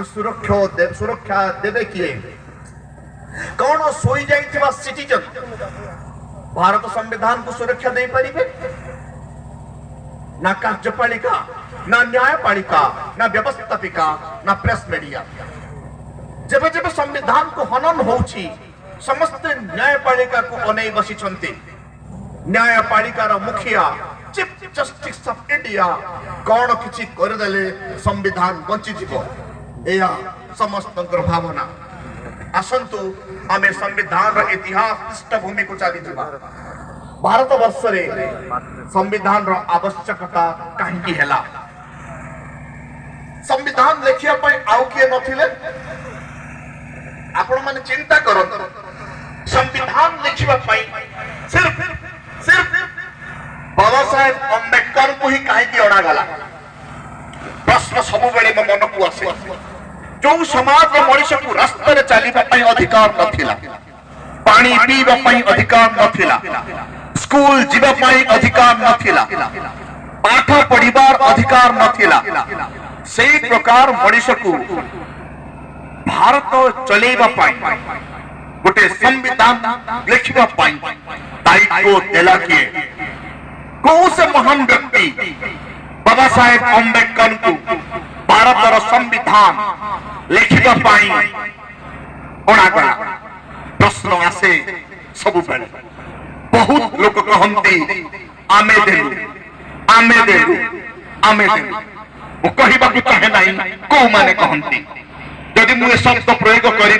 सुरक्षा देवे किए कौन सोई जाइथिबा सिटीजन भारत संविधान को सुरक्षा दे परिबे ना कार्यपालिका ना न्यायपालिका ना व्यवस्थापिका ना प्रेस मीडिया जब जब संविधान को हनन होउछि समस्त न्यायपालिका को अनै बसिछन्ति न्यायपालिका रो मुखिया चीफ जस्टिस ऑफ इंडिया कौन किछि कर देले संविधान बंची जीवो एया समस्त भावना आसंतु आमे संविधान रो इतिहास पृष्ठभूमि को चली जीवा भारत वर्ष रे संविधान रो आवश्यकता काहेकि हैला संविधान लेखिया पय आउ किए नथिले आपण माने चिंता करत संविधान लिखिबा पय सिर्फ बाबा साहेब अंबेडकर को ही काहेकि अणा गला प्रश्न सब बेले मो मन को आसे जो समाज रे मनुष्य को रास्ता रे चलीबा पय अधिकार नथिला पानी पीबा पय अधिकार नथिला स्कूल जीवा पय अधिकार नथिला पाठ पढ़िबार अधिकार नथिला सेही प्रकार मनुष्य को भारत चलेबा पय गोटे संविधान लिखिबा पय दायित्व देला किए कौन से महान व्यक्ति बाबा साहेब अंबेडकर को भारत संविधान लिखिबा पय अणागला प्रश्न आसे सब बेले बहुत लोग कहती आमे देलु वो कहबा को चाहे नहीं को माने कहती यदि मु शब्द प्रयोग करी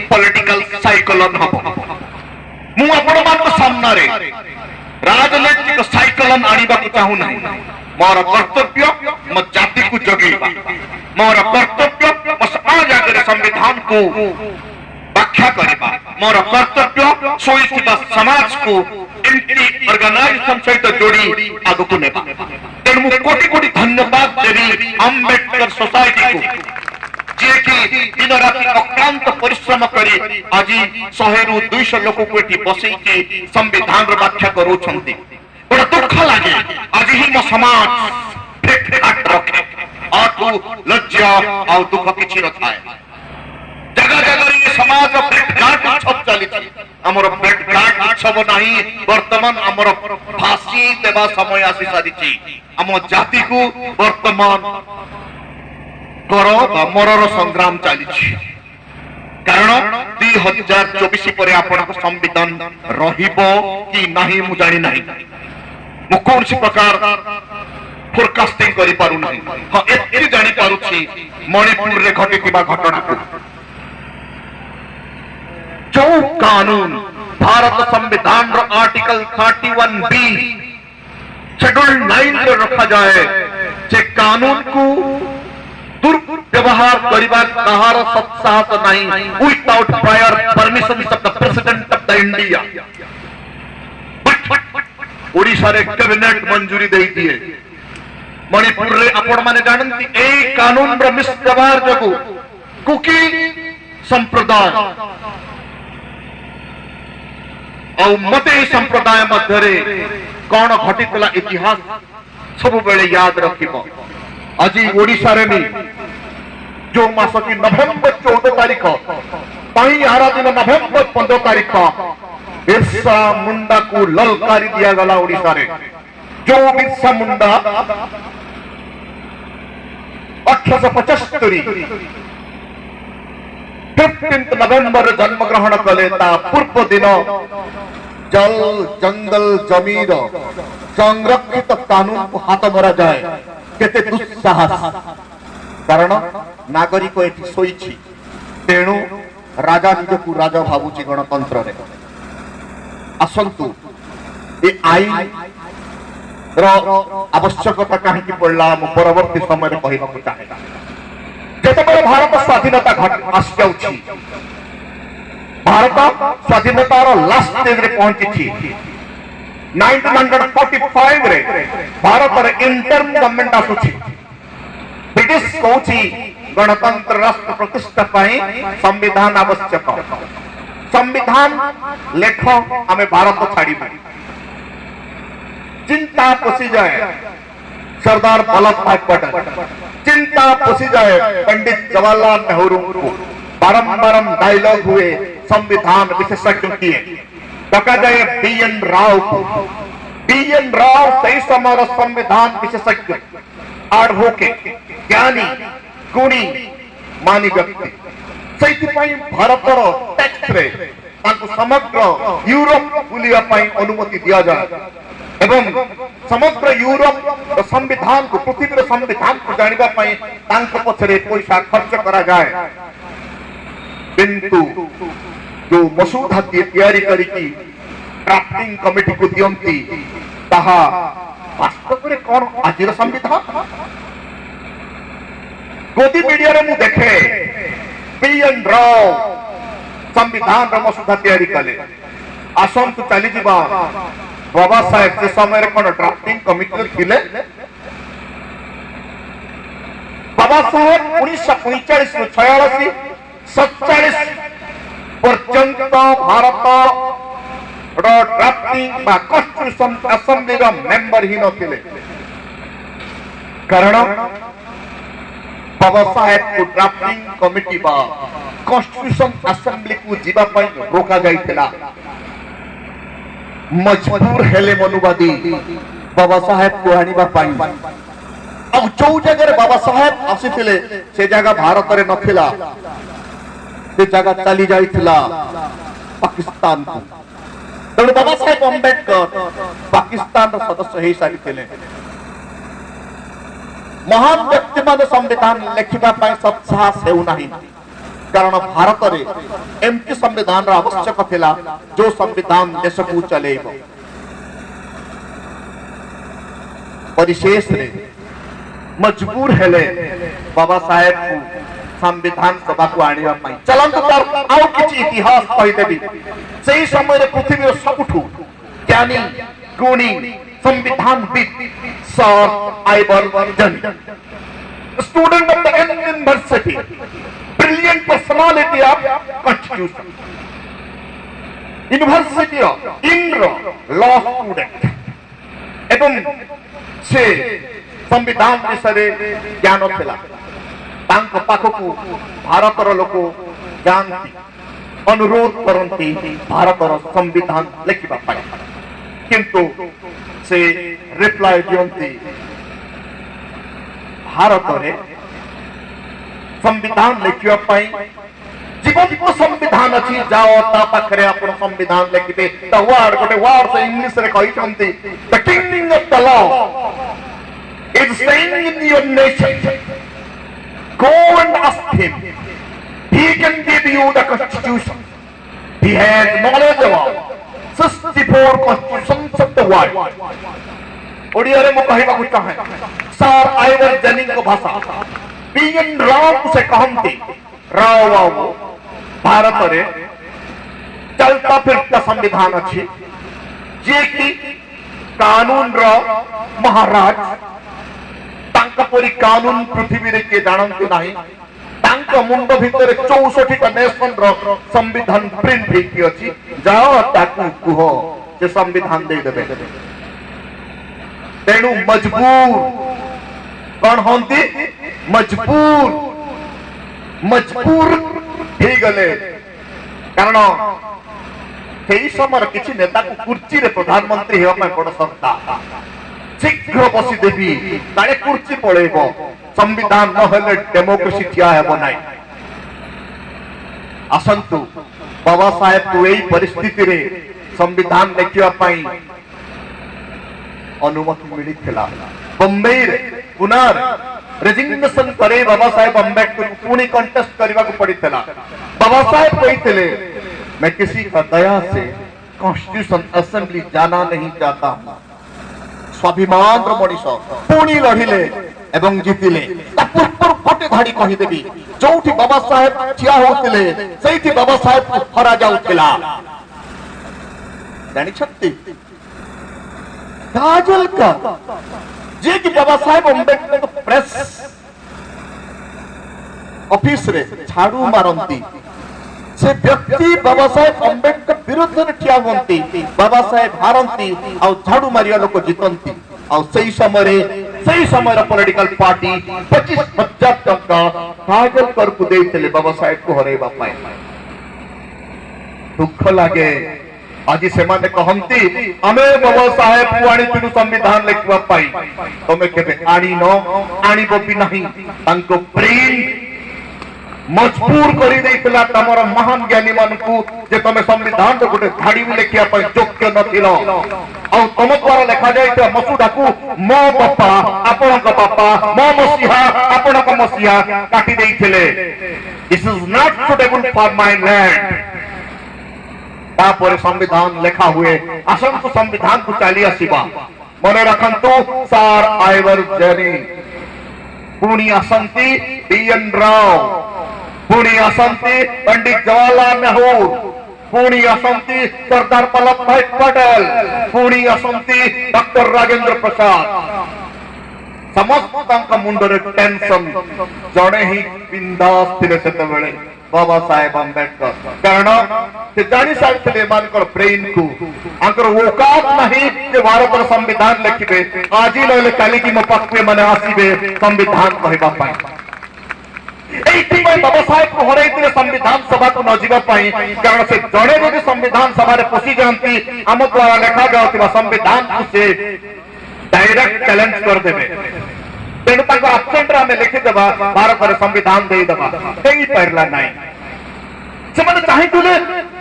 पॉलिटिकल साइक्लोन हबो मु आपण मान सामना रे राजनीतिक साइक्लोन आनिबा को चाहू नहीं मोर कर्तव्य मो जाति को जगेबा मोर कर्तव्य मो समाज आगे संविधान को व्याख्या करबा मोर कर्तव्य सोईथिबा समाज को एंटी ऑर्गेनाइजेशन सहित जोड़ी आगु को नेबा तेणु मु कोटि कोटि धन्यवाद देबी अंबेडकर सोसाइटी को जे कि दिन राति अक्लांत परिश्रम करी आज 100 रु 200 लोक को एठी बसई के संविधान रो व्याख्या करूछंती बड़ा दुख लागे आज ही मो समाज फेक रखे आठू लज्जा आ दुख किछि न थाए जगह जगह ये समाज भेटघाट उत्सव चली हमर भेटघाट उत्सव नहीं वर्तमान हमर फांसी देवा समय आसी सारिछि हम जाति को वर्तमान कर मरर संग्राम चली कारण 2024 पर आपण संविधान रहिबो कि नहीं मु जानि नहीं मु कौन सी प्रकार फोरकास्टिंग करि पारु नहीं हां एति जानि पारुछि मणिपुर रे घटितिबा घटना को जो कानून भारत संविधान रो आर्टिकल 31B शेड्यूल 9 रे रखा जाए जे कानून को दुर्व्यवहार करिबा कहार सत्साहस नहीं without prior permission of the president of the India Odisha रे कैबिनेट मंजूरी देई दिए मणिपुर रे आपण माने जानंती ए कानून रो मिसव्यवहार जगु कुकी संप्रदाय औ मते संप्रदाय मध्य रे कोन घटितला इतिहास सब बेले याद रखिबो आज ओडिशा रे भी जो मास की नवेम्बर 14 तारीख पाई आरा दिन नवेम्बर 15 तारीख बिरसा मुंडा को ललकारी दिया गला ओडिशा रे जो बिरसा मुंडा 1875 15 नवेम्बर जन्म ग्रहण कले ता पूर्व दिन जल जंगल जमीर संरक्षित कानून को हाथ मरा जाए केते दुस्साहस कारण नागरिक एठी सोईछि तेणु राजा निजकु राजा भाबुछि गणतंत्र रे आसंतु ए आईन रो आवश्यकता काहे कि पड़ला हम परवर्ती समय रे कहिबा को चाहे जेतबे भारत स्वाधीनता आसी जाउछि भारत स्वाधीनता रो लास्ट स्टेज रे पहुंची 1945 रे भारत रे इंटर्म गवर्नमेंट आसुछि ब्रिटिश कहूछि गणतंत्र राष्ट्र प्रतिष्ठा पाई संविधान आवश्यक संविधान लेख हमें भारत छाड़ी चिंता पशि जाए सरदार वल्लभ भाई पटेल चिंता पशि जाए पंडित जवाहरलाल नेहरू को बारंबार डायलॉग हुए संविधान विशेषज्ञ किए डका जाए BN राव को। BN राव सही समय संविधान विशेषज्ञ एडवोकेट ज्ञानी गुणी मानी व्यक्ति से भारतर टेक्स्ट रे समग्र यूरोप बुलिया अनुमति दिया जाए एवं समग्र यूरोप संविधान को पृथ्वी संविधान को जाना पछरे पैसा खर्च करा जाए किंतु जो मसूदा तैयारी करिकी ड्राफ्टिंग कमिटी को दियंती ताहा वास्तव में कौन आज संविधान गोदी मीडिया रे मु देखे BN राव संविधान रो मसूदा तैयारी कले आसंतु चली जीवा बाबा साहेब से समय कौन ड्राफ्टिंग कमिटी थिले बाबा साहेब 1945 ରୁ 46 47 पर्यंत भारत रो ड्राफ्टिंग बा कॉन्स्टिट्यूशन असेंबली रो मेंबर ही नथिले कारण बाबा साहेब को ड्राफ्टिंग कमिटी बा कॉन्स्टिट्यूशन असेंबली को जीवा पई रोका जाइतिला मजबूर हेले मनुवादी बाबा साहेब को आनिबा पई अब जो जगह बाबा साहेब आसीथिले से जगह भारत रे नथिला से जगह चली जाइतिला पाकिस्तान को तेणु बाबा साहेब अम्बेडकर पाकिस्तान सदस्य हो सारी महान व्यक्ति मान संविधान लिखा सत्साहस होना कारण भारत में एमती संविधान आवश्यक थिला जो संविधान देश को चलेब परिशेष रे मजबूर हेले बाबा साहेब को संविधान सभा को आनिबा पई चलंतु तार आउ किछि इतिहास कहि देबी सेही समय रे पृथ्वी सबुठु ज्ञानी गुणी संविधानविद सर आइवरजन student of the university brilliant personality of constitution university of इंद्र लॉ स्टूडेंट एवं से संविधान विषय ज्ञान थिला तांको पाखकु भारतर लोक जानती अनुरोध करती भारतर संविधान लिखिबा पाई किंतु से रिप्लाई दियंती भारत रे संविधान लिखिबा पाई जीवन को संविधान अछि जाओ ता पाखरे अपन संविधान लिखिबे द वर्ड गोटे वर्ड से इंग्लिश रे कहि छंती the king of the law is staying in your nation go and ask him he can give you the constitution he has knowledge about 64 constitutions of the world Odia रे मु कहिबा को चाहे sir Ivoire जनिंग को भाषा BN Rao से कहंती राव बाबू भारत रे चलता फिरता संविधान अछि जे कि कानून रो महाराज तांका परी कानून पृथ्वी रे के जानंतु नाही तांका मुंड भितर 64 टा नेशन रो संविधान प्रिंट हेकी अछि जाओ ताकू कुह जे संविधान दे देबे तेनु मजबूर कोन होंती मजबूर हे गले कारण सेही समय किछि नेता को कुर्सी रे प्रधानमंत्री हेबा पय पड़ सकता शीघ्र बसी देवी ताले कुर्सी पड़ेब संविधान न हेले डेमोक्रेसी ठिया हेबो नाही आसंतु बाबा साहेब को एई परिस्थिति रे संविधान लिखिबा पई अनुमति मिली थिला बम्बई रे पुनर रेजिग्नेशन करे बाबा साहेब अम्बेडकर को पुणी कंटेस्ट करबा को पड़ी थिला बाबा साहेब कहिथिले मैं किसी का दया से कॉन्स्टिट्यूशन असेंबली जाना नहीं चाहता हूं स्वाभिमान मनीष पुणी लड़िले एवं जीतिले पूर्व फटे धाड़ी कही देवी जोठी बाबा साहेब ठिया होतिले सेठी बाबा साहेब को हरा जाउतिला जानि छत्ती काजल का जे कि बाबा साहेब अम्बेडकर प्रेस ऑफिस रे झाड़ू मारंती से व्यक्ति बाबा साहेब अम्बेडकर विरुद्ध रे ठिया होंती बाबा साहेब हारंती आ झाड़ू मारिया लोक जितंती आ सही समय रे सही समय पॉलिटिकल पार्टी 25,000 टंका कागलकर को देते बाबा साहेब को हरैबा दुख लगे आज से कहती आमे बाबा साहेब को आनी संविधान लिखवा तुम्हें केबे आनी न आनिब भी नहीं ब्रेन मजबूर करी देइतला तमर महान ज्ञानी मान को जे तमे संविधान रो गोटे धाड़ी भी लिखिया पय योग्य नथिलो आ तम द्वारा लिखा जाय मसुदा को मो बापा आपण को बापा मो मसिहा आपण को मसिहा काटी देइथिले this is not suitable for my land तापर संविधान लिखा हुए आसन को संविधान को चली आसीबा मने रखंतु सार आइवर जरी पुणी असंती बीएन राव पुणी असंती पंडित जवाहरलाल नेहरू पुणी असंती सरदार वल्लभ भाई पटेल पुणी असंती डॉक्टर राजेंद्र प्रसाद समस्त मुंडरे टेंशन जड़े ही बिंदास थिले सेते बेले बाबा साहेब अंबेडकर कारण से जानी सारथिले मानकर ब्रेन को आंकर औकात नहीं जे भारत संविधान लिखिबे आजी लले काली की मपक्वे माने आसीबे संविधान कहबा पाई एठी में बाबा साहेब को हरैतिले संविधान सभा को न जीवा पाई कारण से जड़े जदि संविधान सभा रे पसी जानती आम द्वारा लिखा जाउतिबा संविधान को से डायरेक्ट चैलेंज कर देबे तेणु ताको एब्सेंट रे हमें लिखि देबा भारत रे संविधान देई देबा देई परला नाही से माने चाहितुले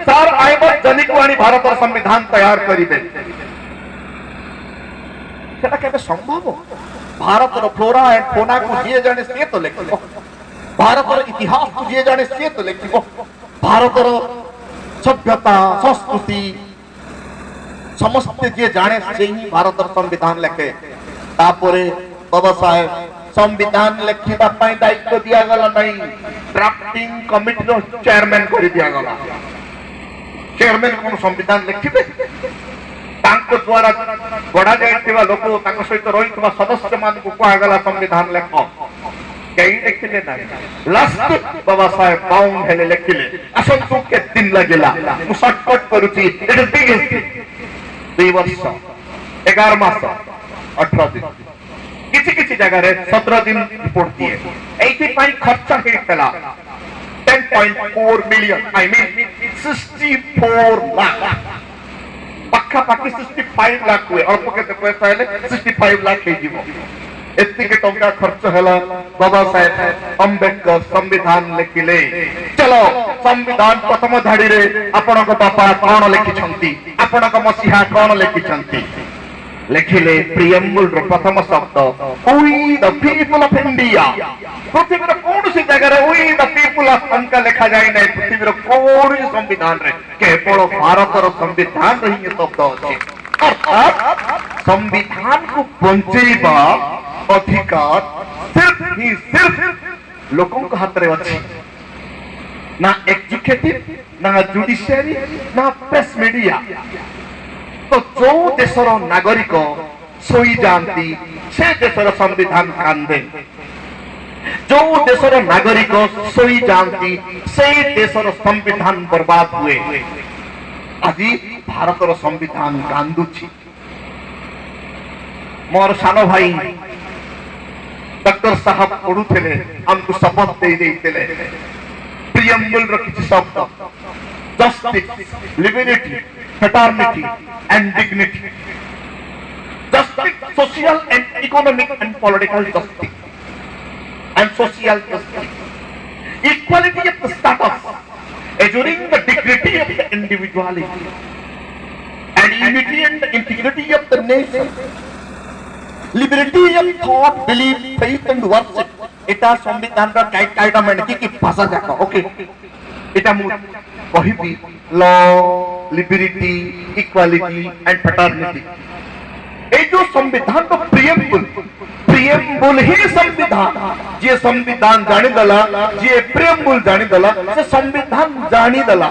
सार आइबर जनी को आनी भारत रे संविधान तैयार करिबे सेटा केबे संभव भारत रो फ्लोरा एंड फौना को जे जाने से तो लिखिबो भारत रो इतिहास को जे जाने से तो लिखिबो भारत रो सभ्यता संस्कृति समस्त जे जाने से ही भारत रो संविधान लिखे तापरे बाबा साहेब संविधान लिखिबा पई दायित्व दिया गला नहीं ड्राफ्टिंग कमिटी रो चेयरमैन कर दिया गला चेयरमैन को संविधान लिखिबे तांको द्वारा गड़ा जायतिबा लोक तांको सहित रहितबा सदस्य मान को कहा गला संविधान लिखो कहीं लिखिले ना लास्ट बाबा साहेब बाउंड हेले लिखिले असन तू के दिन लगेला मु शॉर्टकट करूची इट इज बिग 2 वर्ष 11 मास 18 दिन किसी जगह रे 17 दिन रिपोर्ट दिए एथि पई खर्च हेतला 10.4 मिलियन आई मीन 64 लाख पक्का पाकी 65 लाख हुए अल्प के पैसा हेले 65 लाख हे जीवो एति के टंका खर्च हला बाबा साहेब अंबेडकर संविधान लिखिले चलो संविधान प्रथम धाड़ी रे आपण को बापा कोन लिखि छंती आपण को मसिहा कोन लिखि छंती लिखिले प्रियम्बुल रो प्रथम शब्द we the people of India पृथ्वी रो कोन सी जगह रे वी द पीपल ऑफ अंका लिखा जाय नै पृथ्वी रो कोन संविधान रे केवल भारत रो संविधान रे ही शब्द अछि अर्थात संविधान को बंचेबा अधिकार सिर्फ लोगों के हाथ रे अछि ना एग्जीक्यूटिव ना जुडिशियरी ना प्रेस मीडिया तो जो देशर नागरिक सोई जानती से देशर संविधान कांदे जो देशर नागरिक सोई जानती से देशर संविधान बर्बाद हुए आज भारत संविधान कांदुची मोर सानो भाई डॉक्टर साहब पढ़ुले हमको शपथ दे देते प्रियम्बुल रो किछि शब्द justice liberty fraternity and dignity justice social and economic and political justice and social justice equality of the status assuring the dignity of the individuality and unity and the integrity of the nation liberty of thought belief faith and worship eta संविधान रा कायदा माने की भाषा जाका okay eta मु कहिबी law liberty equality and fraternity ए जो संविधान तो प्रियम्बुल ही संविधान जे संविधान जानि दला जे प्रियम्बुल जानि दला से संविधान जानि दला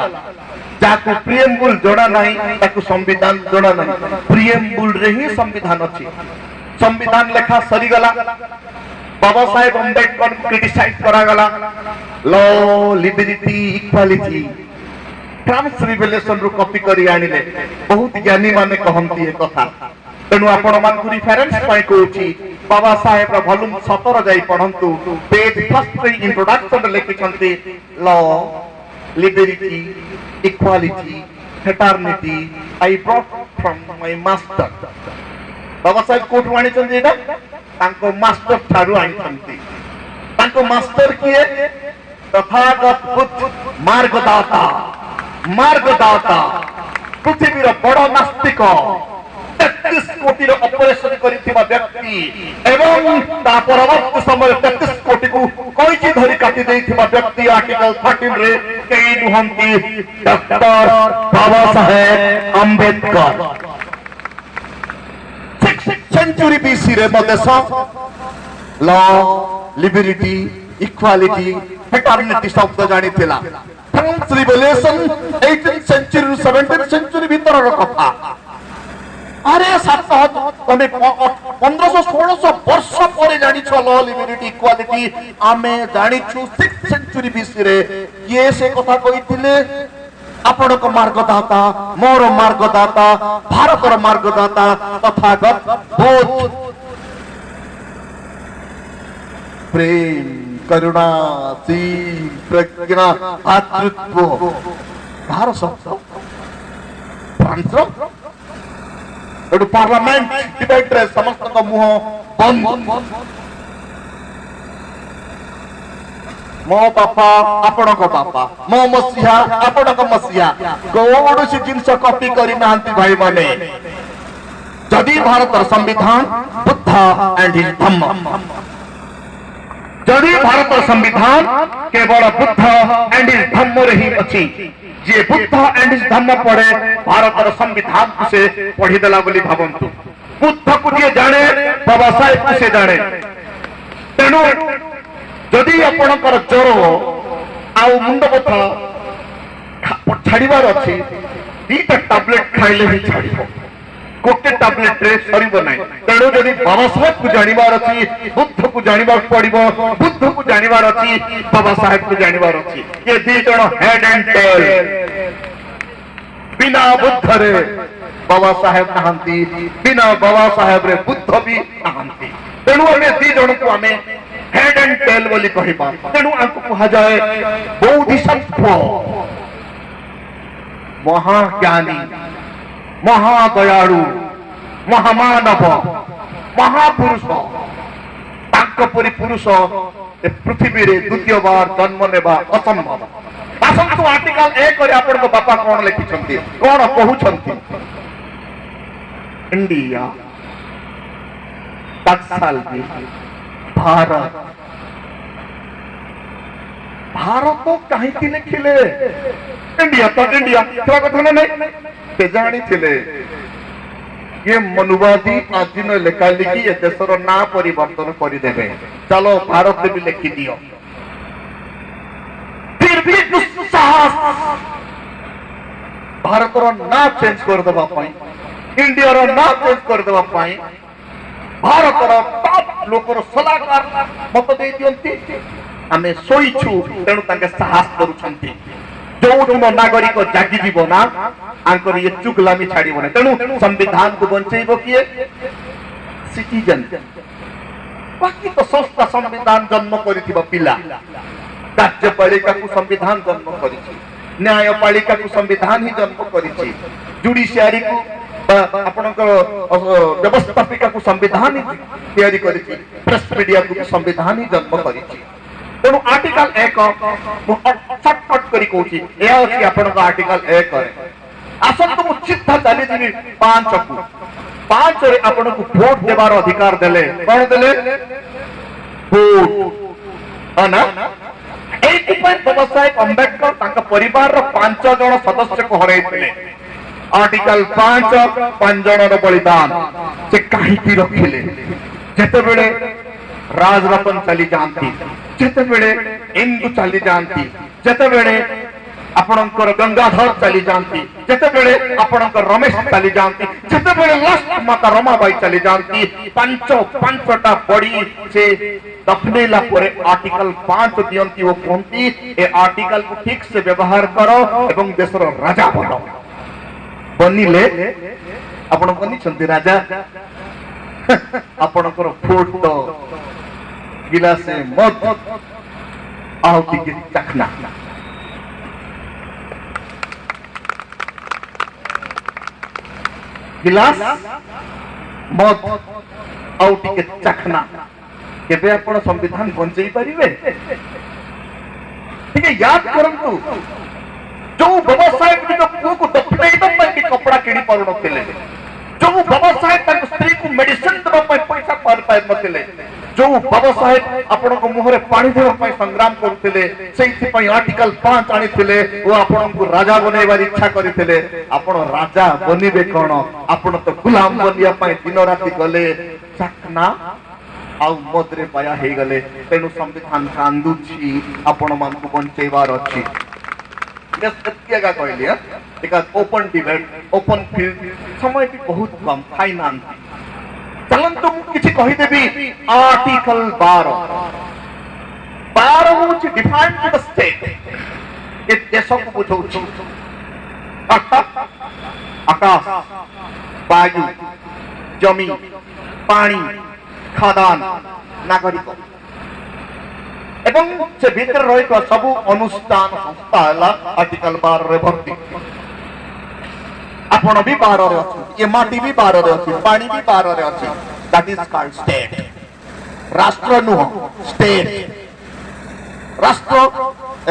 जाको प्रियम्बुल जोड़ा नहीं ताको संविधान जोड़ा नहीं प्रियम्बुल रे ही संविधान अछि संविधान लेखा सरी गला बाबा साहेब अंबेडकर क्रिटिसाइज करा गला law liberty equality France revolution रो कॉपी करी आनिले बहुत ज्ञानी माने कहंती ए कथा तेनु आपण मान को रेफरेंस पाई कहूची बाबा साहेब भॉल्यूम 17 जाई पढ़ंतु पेज फर्स्ट इंट्रोडक्शन लिखिछंती law liberty equality fraternity I brought from my master Babasaheb कोठु आनिछंती एटा तांको मास्टर ठारू आनिछंती तांको मास्टर किए तथागत बुद्ध मार्गदाता पृथ्वीर बड़ नास्तिक 33 कोटी ऑपरेशन करिथिबा व्यक्ति एवं ता परवर्ती समय 33 कोटी को कोइची धरि काटी देथिबा व्यक्ति आर्टिकल 13 रे केई नुहंती doctor Baba Saheb Ambedkar 6th century BC रे मदेश लॉ लिबर्टी इक्वालिटी फ्रेटर्निटी शब्द जानी थिला France revolution 18th century 17th century भीतर कथा अरे 1500-1600 वर्ष पर जानी लॉ लिबर्टी इक्वालिटी आमे जानी 6th सेंचुरी बीसी रे ये से कथा कहिथिले आपण को मार्गदाता मोर मार्गदाता भारतर मार्गदाता तथागत बुद्ध प्रेम करुणा शील प्रज्ञा भातृत्व भारत शब्द फ्रांस एटू पार्लियामेंट डिबेट रे समस्त को मुह बंद मो बापा आपण को बापा मो मसिहा आपण को मसिहा कोडसी जिंस कॉपी करी नांती भाई माने जदि भारत संविधान बुद्ध एंड हिज धम्म जदि भारत संविधान केवल बुद्ध एंड हिज धम्म रे ही अछि जे बुद्ध एंड हिज धम्म पढ़े भारत संविधान को से पढ़ी देला बोली भावंतु बुद्ध को जे जाने बाबा साहेब को से जाने तेनु जदि आपणकर ज्वर आउ मुंड बथा छाड़बार अच्छी दीटा टैबलेट खाइले ही छाड़ब गोटे टैबलेट रे सरीब ना तेणु जदि बाबा साहेब को जानवर अच्छी बुद्ध को जानवर पड़ो बुद्ध को जानवर अच्छी बाबा साहेब को जानवर अच्छी ये दी जन हेड एंड टेल बिना बुद्ध रे बाबा साहेब नहांती बिना बाबा साहेब रे बुद्ध भी नहांती तेणु आम दी जन को आम हेड एंड टेल बोली कहिबा तेणु आंको कहा जाए बोधिसत्व महाज्ञानी महादयालु महामानव महापुरुष तांको परि पुरुष ए पृथ्वी रे द्वितीय बार जन्म नेबा असंभव आसंतु आर्टिकल 1 रे आपन को बापा कोन लिखिछंती कोन कहउछंती इंडिया टक्साल भारत भारत कहीं लिखिले इंडिया तो इंडिया क्या कथा नहीं से जानी थिले ये मनुवादी आज न लेखा लिखी ये देशर ना परिवर्तन कर देबे चलो भारत भी लिखी दियो फिर भी दुस्साहस भारत रो ना चेंज कर देबा पाई इंडिया रो ना चेंज कर देबा पाई भारत रो टॉप लोकर सलाहकार मत दे दियंती आमे सोईछु तेणु तांके साहस करूछंती जो नागरिक जागी जीव ना आंकर ये चुगलामी छाड़िबो ना तेणु संविधान को बंचेइबो किए सिटीजन बाकी तो संस्था संविधान जन्म करिथिबा पिला कार्यपालिका को संविधान जन्म करिछि न्यायपालिका को संविधान ही जन्म करिछि जुडिशियरी को आपनकर व्यवस्थापिका को संविधान ही तैयारी करिछि प्रेस मीडिया को संविधान ही जन्म करिछि तेणु आर्टिकल 1 छटपट करी कहूची या अछि आपनका आर्टिकल 1 करे आसन तो चित्ता चली दिबी 5 को 5 रे आपन को वोट देबार अधिकार देले कोन देले वोट अना एई पॉइंट बाबा साहेब अंबेडकर तांका परिवार रो 5 जण सदस्य को हरैथिले आर्टिकल 5 जण रो बलिदान से काहे की रखिले जेते बेले राजरतन चली जानती जेते बेले इंदु चली जानती जेते बेले आपणकर गंगाधर चली जानती जेते बेले आपणकर रमेश चली जानती जेते बेले लास्ट माता रमाबाई चली जानती पांचटा बड़ी से दफनेला परे आर्टिकल 5 दियंती वो कोंती ए आर्टिकल को ठीक से व्यवहार करो एवं देशर राजा बनो बनिले आपण बनी छंती राजा ଆପଣଙ୍କର ଫୋଟ गिलासे मद आहुति के चखना गिलास मद आहुति के चखना केबे आपण संविधान बंचई परिबे ठीक है याद करंतु जो व्यवसाय को दफनेइबा के कपड़ा किणी पारु नथिले जो व्यवसाय तक स्त्री को मेडिसिन दबा पैसा पार पाइ नथिले जो व्यवसाय आपण को मुहरे पानी देवा संग्राम करते से आर्टिकल 5 आनी वो आपण को राजा बनैबार इच्छा करते आपण राजा बनिबे कौन आपण तो गुलाम बनिया दिन राति गले चकना आउ मदरे पाया हे गले तेनु संविधान कांदुची आपण मान को बंचेबार अछि सत्यगा कहली एक ओपन डिबेट ओपन फील्ड समय भी बहुत कम फाइनांस चलंतु किछि कहि देबी article 12 which defines the state ए देश को बुझौ छु आकाश वायु जमी पानी खादान नागरिक एवं से भीतर रही सब अनुष्ठान संस्था है आर्टिकल 12 रे भर्ती आपण भी 12 रे अछि ये माटी भी 12 रे अछि पानी भी 12 रे अछि दैट इज कॉल्ड स्टेट राष्ट्र नुह स्टेट राष्ट्र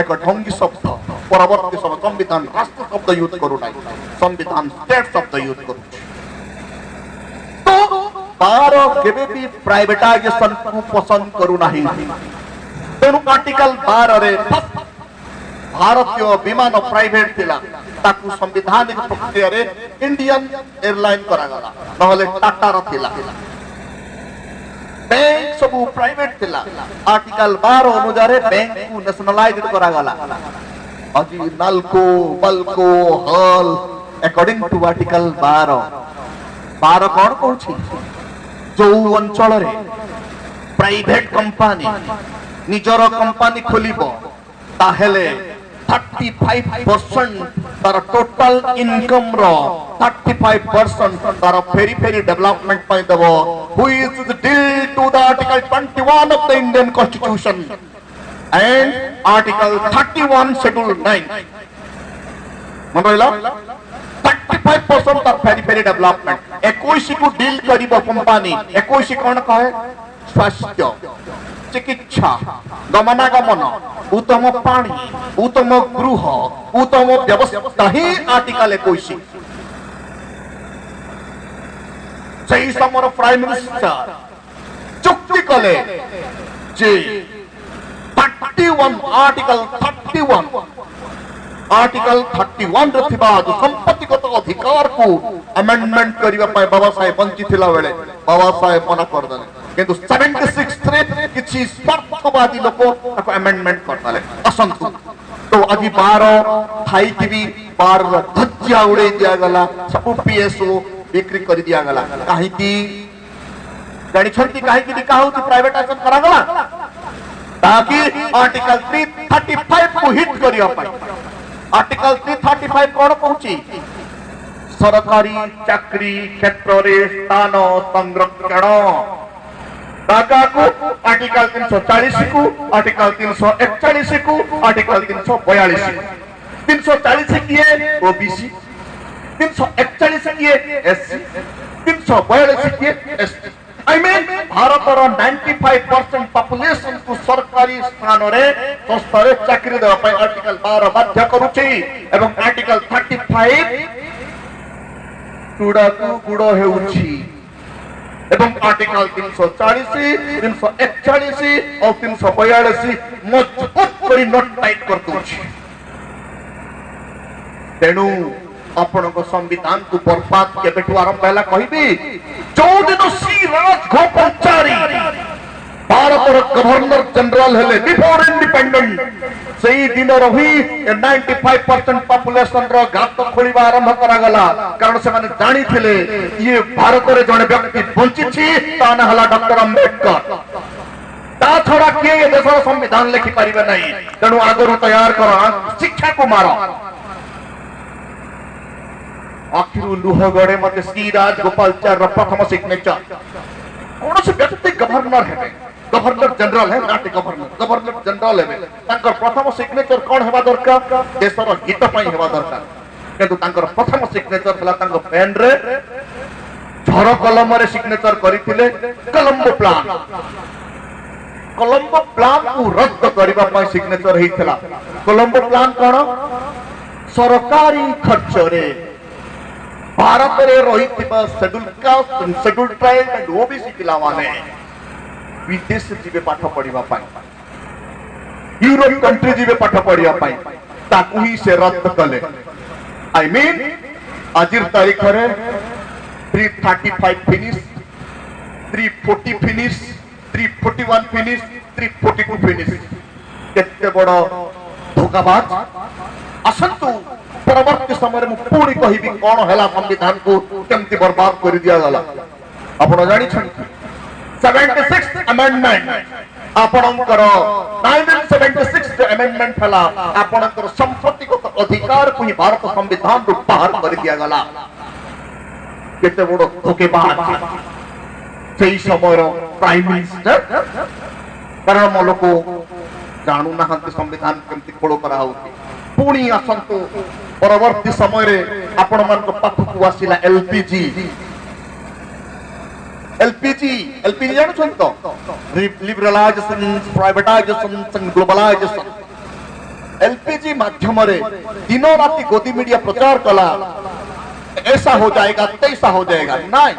एक ढंगी शब्द परवर्ती सब संविधान राष्ट्र शब्द यूज करू नाही संविधान स्टेट शब्द यूज करू तो 12 केबे भी प्राइवेटाइजेशन को पसंद करू नाही तेणु आर्टिकल 12 रे भारतीय विमान प्राइवेट थिला ताकू संविधानिक प्रक्रिया रे इंडियन एयरलाइन करा गला नहले टाटा र थिला बैंक सब प्राइवेट थिला आर्टिकल 12 अनुसार बैंक को नेशनलाइज्ड करा गला अजी नालको बलको हल अकॉर्डिंग टू आर्टिकल 12 कोन कहछि जो अंचल रे प्राइवेट कंपनी निजर कंपनी खोलिबो ताहेले 35% तार टोटल इनकम रो 35% तार फेरी फेरी डेवलपमेंट पय देबो who is due to the article 21 of the Indian constitution and article 31 schedule 9 मन रहिला 35% तार फेरी फेरी डेवलपमेंट 21 को डील करिबो कंपनी 21 कोन कहे स्वास्थ्य चिकित्सा गमनागमन उत्तम पानी उत्तम गृह उत्तम व्यवस्था ही आर्टिकल 21 सही समर प्राइम मिनिस्टर चुक्ति कले जे 31 आर्टिकल 31 रे थिबा जो संपत्तिगत अधिकार को अमेंडमेंट करिवा पय बाबा साहेब बंची थिला बेले बाबा साहेब मना कर देले किंतु 76 रे किछि स्वार्थवादी लोक ताको अमेंडमेंट करताले असंतु तो अभी 12 थाई की भी 12 धज्जिया उड़े दिया गला सब पीएसओ बिक्री कर दिया गला काहे की जानि छंती काहे की लिखा होती प्राइवेटाइजेशन करा गला ताकि आर्टिकल 335 को हिट करिया पाए आर्टिकल 335 कोन पहुंची सरकारी चाकरी क्षेत्र रे स्थान संरक्षण ताका को आर्टिकल 340 को आर्टिकल 341 को आर्टिकल 342 340 किए ओबीसी 341 किए एससी 342 किए एसटी आई मीन भारत रो 95% पॉपुलेशन को सरकारी स्थान रे संस्था रे चाकरी देबा पय आर्टिकल 12 बाध्य करूची एवं आर्टिकल 35 टुडा को गुडो हेउची एवं आर्टिकल 340 341 और 342 मजबूत करी नोट टाइट कर दूची तेणु आपण को संविधान को बर्बाद के बेटू आरंभ पहला कहबी जो दिन श्री राजगोपालचारी भारत रो गवर्नर जनरल हेले बिफोर इंडिपेंडेंट सही दिन रही 95% पॉपुलेशन रो घात खोलिबा आरंभ करा गला कारण से माने जानी थिले ये भारत रे जने व्यक्ति बंची छी ता न हला डॉक्टर अंबेडकर ता छोड़ा के ये देश संविधान लिखि परिबे नहीं तेणु आगरु तैयार करा शिक्षा को मारो आखिर लुहगड़े मते श्री राजगोपालचार्य प्रथम सिग्नेचर जति गवर्नर है गवर्नर जनरल है नाट गवर्नर जनरल है तांकर प्रथम सिग्नेचर कौन हेबा दरकार देशर हित पई हेबा दरकार किंतु तांकर प्रथम सिग्नेचर हला तांकर पेन रे झर कलम रे सिग्नेचर करिथिले कोलंबो प्लान को रद्द करबा पई सिग्नेचर हेइथला कोलंबो प्लान कोन सरकारी खर्च रे भारत रे रहिथिबा schedule caste schedule tribe and OBC पिला माने विदेश जीवे पाठ पढ़िबा पाई यूरोप कंट्री जीवे पाठ पढ़िबा पाई ताकू ही से रद्द कले आई मीन आजिर तारीख रे 335 फिनिश 340 फिनिश 341 फिनिश 342 फिनिश केते बड़ धोखाबाज असंतु परवर्ती समय में पूरी कहिबी कौन हैला संविधान को केमती बर्बाद कर दिया गला आपण जानि छथि 76th अमेंडमेंट आपणकर 1976 अमेंडमेंट हला आपणकर संपत्तिगत अधिकार को ही भारत संविधान रो बाहर कर दिया गला केते बड़ धोखेबाज सेही समय प्राइम मिनिस्टर कारण म लोक जानू ना संविधान केमती फॉलो करा होती पुणी आसंतु परवर्ती समय रे आपण मन को पाखु आसिला एलपीजी जानु छन तो liberalisation privatisation and globalisation LPG माध्यम रे दिनो राति गोदी मीडिया प्रचार कला ऐसा हो जाएगा तैसा हो जाएगा नहीं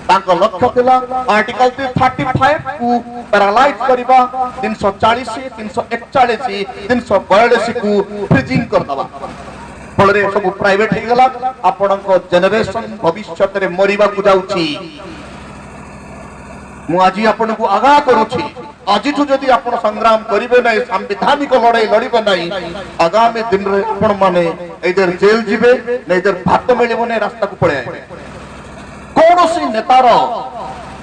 तांको लक्ष्य थिला आर्टिकल 335 को पैरालाइज करिबा 340 341 342 को फ्रीजिंग कर दबा फलरे सब प्राइवेट हे गला आपनको जनरेशन भविष्य रे मरिबा को जाउची मु आजी आपनको आगा करूची आज जदि आपण संग्राम करिवे नै संवैधानिक लड़ाई लड़िबे नै आगामी दिन रे आपण माने इधर जेल जिबे नै इधर भात मिलिबो नै रास्ता को पळे कौन सी नेतार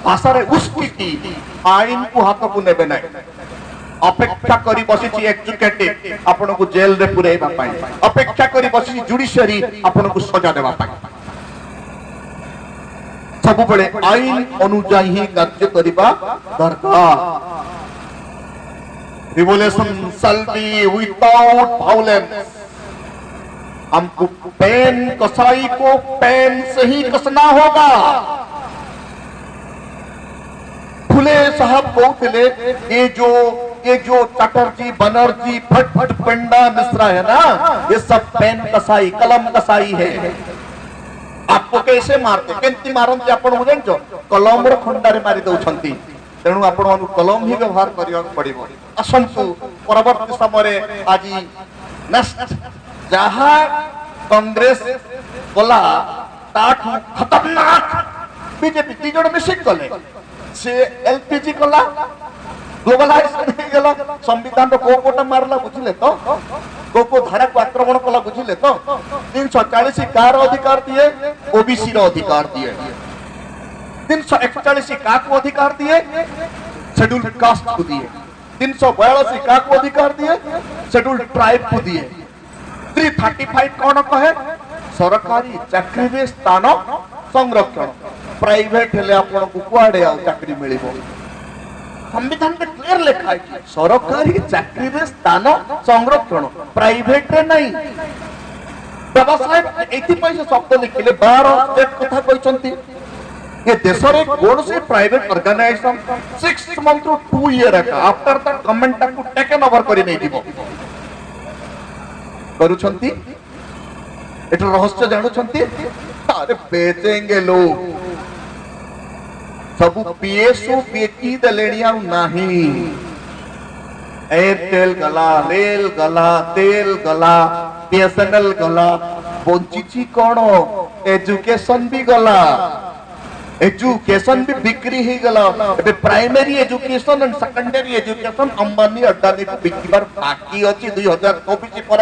भाषा रे उस्की आईन को हाथ को नेबे नै अपेक्षा करी बसिची एग्जीक्यूटिव आपण को जेल रे पुरेबा पाई अपेक्षा करी बसिची जुडिशियरी आपण को सजा देबा पाई सब बड़े आईन अनुଯାयी ही कार्य करिबा दरकार revolution shall be without violence हमको पेन कसाई को पेन से ही कसना होगा फुले साहब कहते ये जो चटर्जी बनर्जी भट्ट पंडा मिश्रा है ना ये सब पेन कसाई कलम कसाई है आपको कैसे मारते केंती मारंती आपण हो जानछो कलम रो खंडारे मारी दउछंती तेणु आपण कलम ही व्यवहार करिया पड़िबो असंतु परवर्ती समय रे आजी नेक्स्ट जहां कांग्रेस गला ताठू खतरनाक बीजेपी ती जण मिसिक कले से एलपीजी कला ग्लोबलाइजेशन हे गेला संविधान रो कोटा मारला बुझिले तो को धारा को आक्रमण कला बुझिले तो 340 कार अधिकार दिए ओबीसी रो अधिकार दिए 341 का को अधिकार दिए शेड्यूल कास्ट को दिए 342 का को अधिकार दिए शेड्यूल ट्राइब को दिए 335 कौन कहे सरकारी चाकरी रे स्थान संरक्षण प्राइवेट हेले आपण को कुआडे आ चाकरी मिलिबो संविधान में क्लियर लिखा है सरकारी चाकरी रे स्थान संरक्षण प्राइवेट रे नहीं बाबा साहेब एथि पैसा शब्द लिखिले 12 स्टेट कथा कहचंती ये देश रे कोन से private organisation 6 month to 2 year after that government को टेकन ओवर करि नै दिबो करूछंती एट रहस्य जानुछंती अरे बेचेंगे लोग सब पीएसओ बेची दलेनिया नहीं एयरटेल गला रेल गला तेल गला बीएसएनएल गला बंचिची कौन एजुकेशन भी गला एजुकेशन भी बिक्री ही गला एबे primary education and secondary education Ambani Adani को बिकिबार बाकी अछि 2024 पर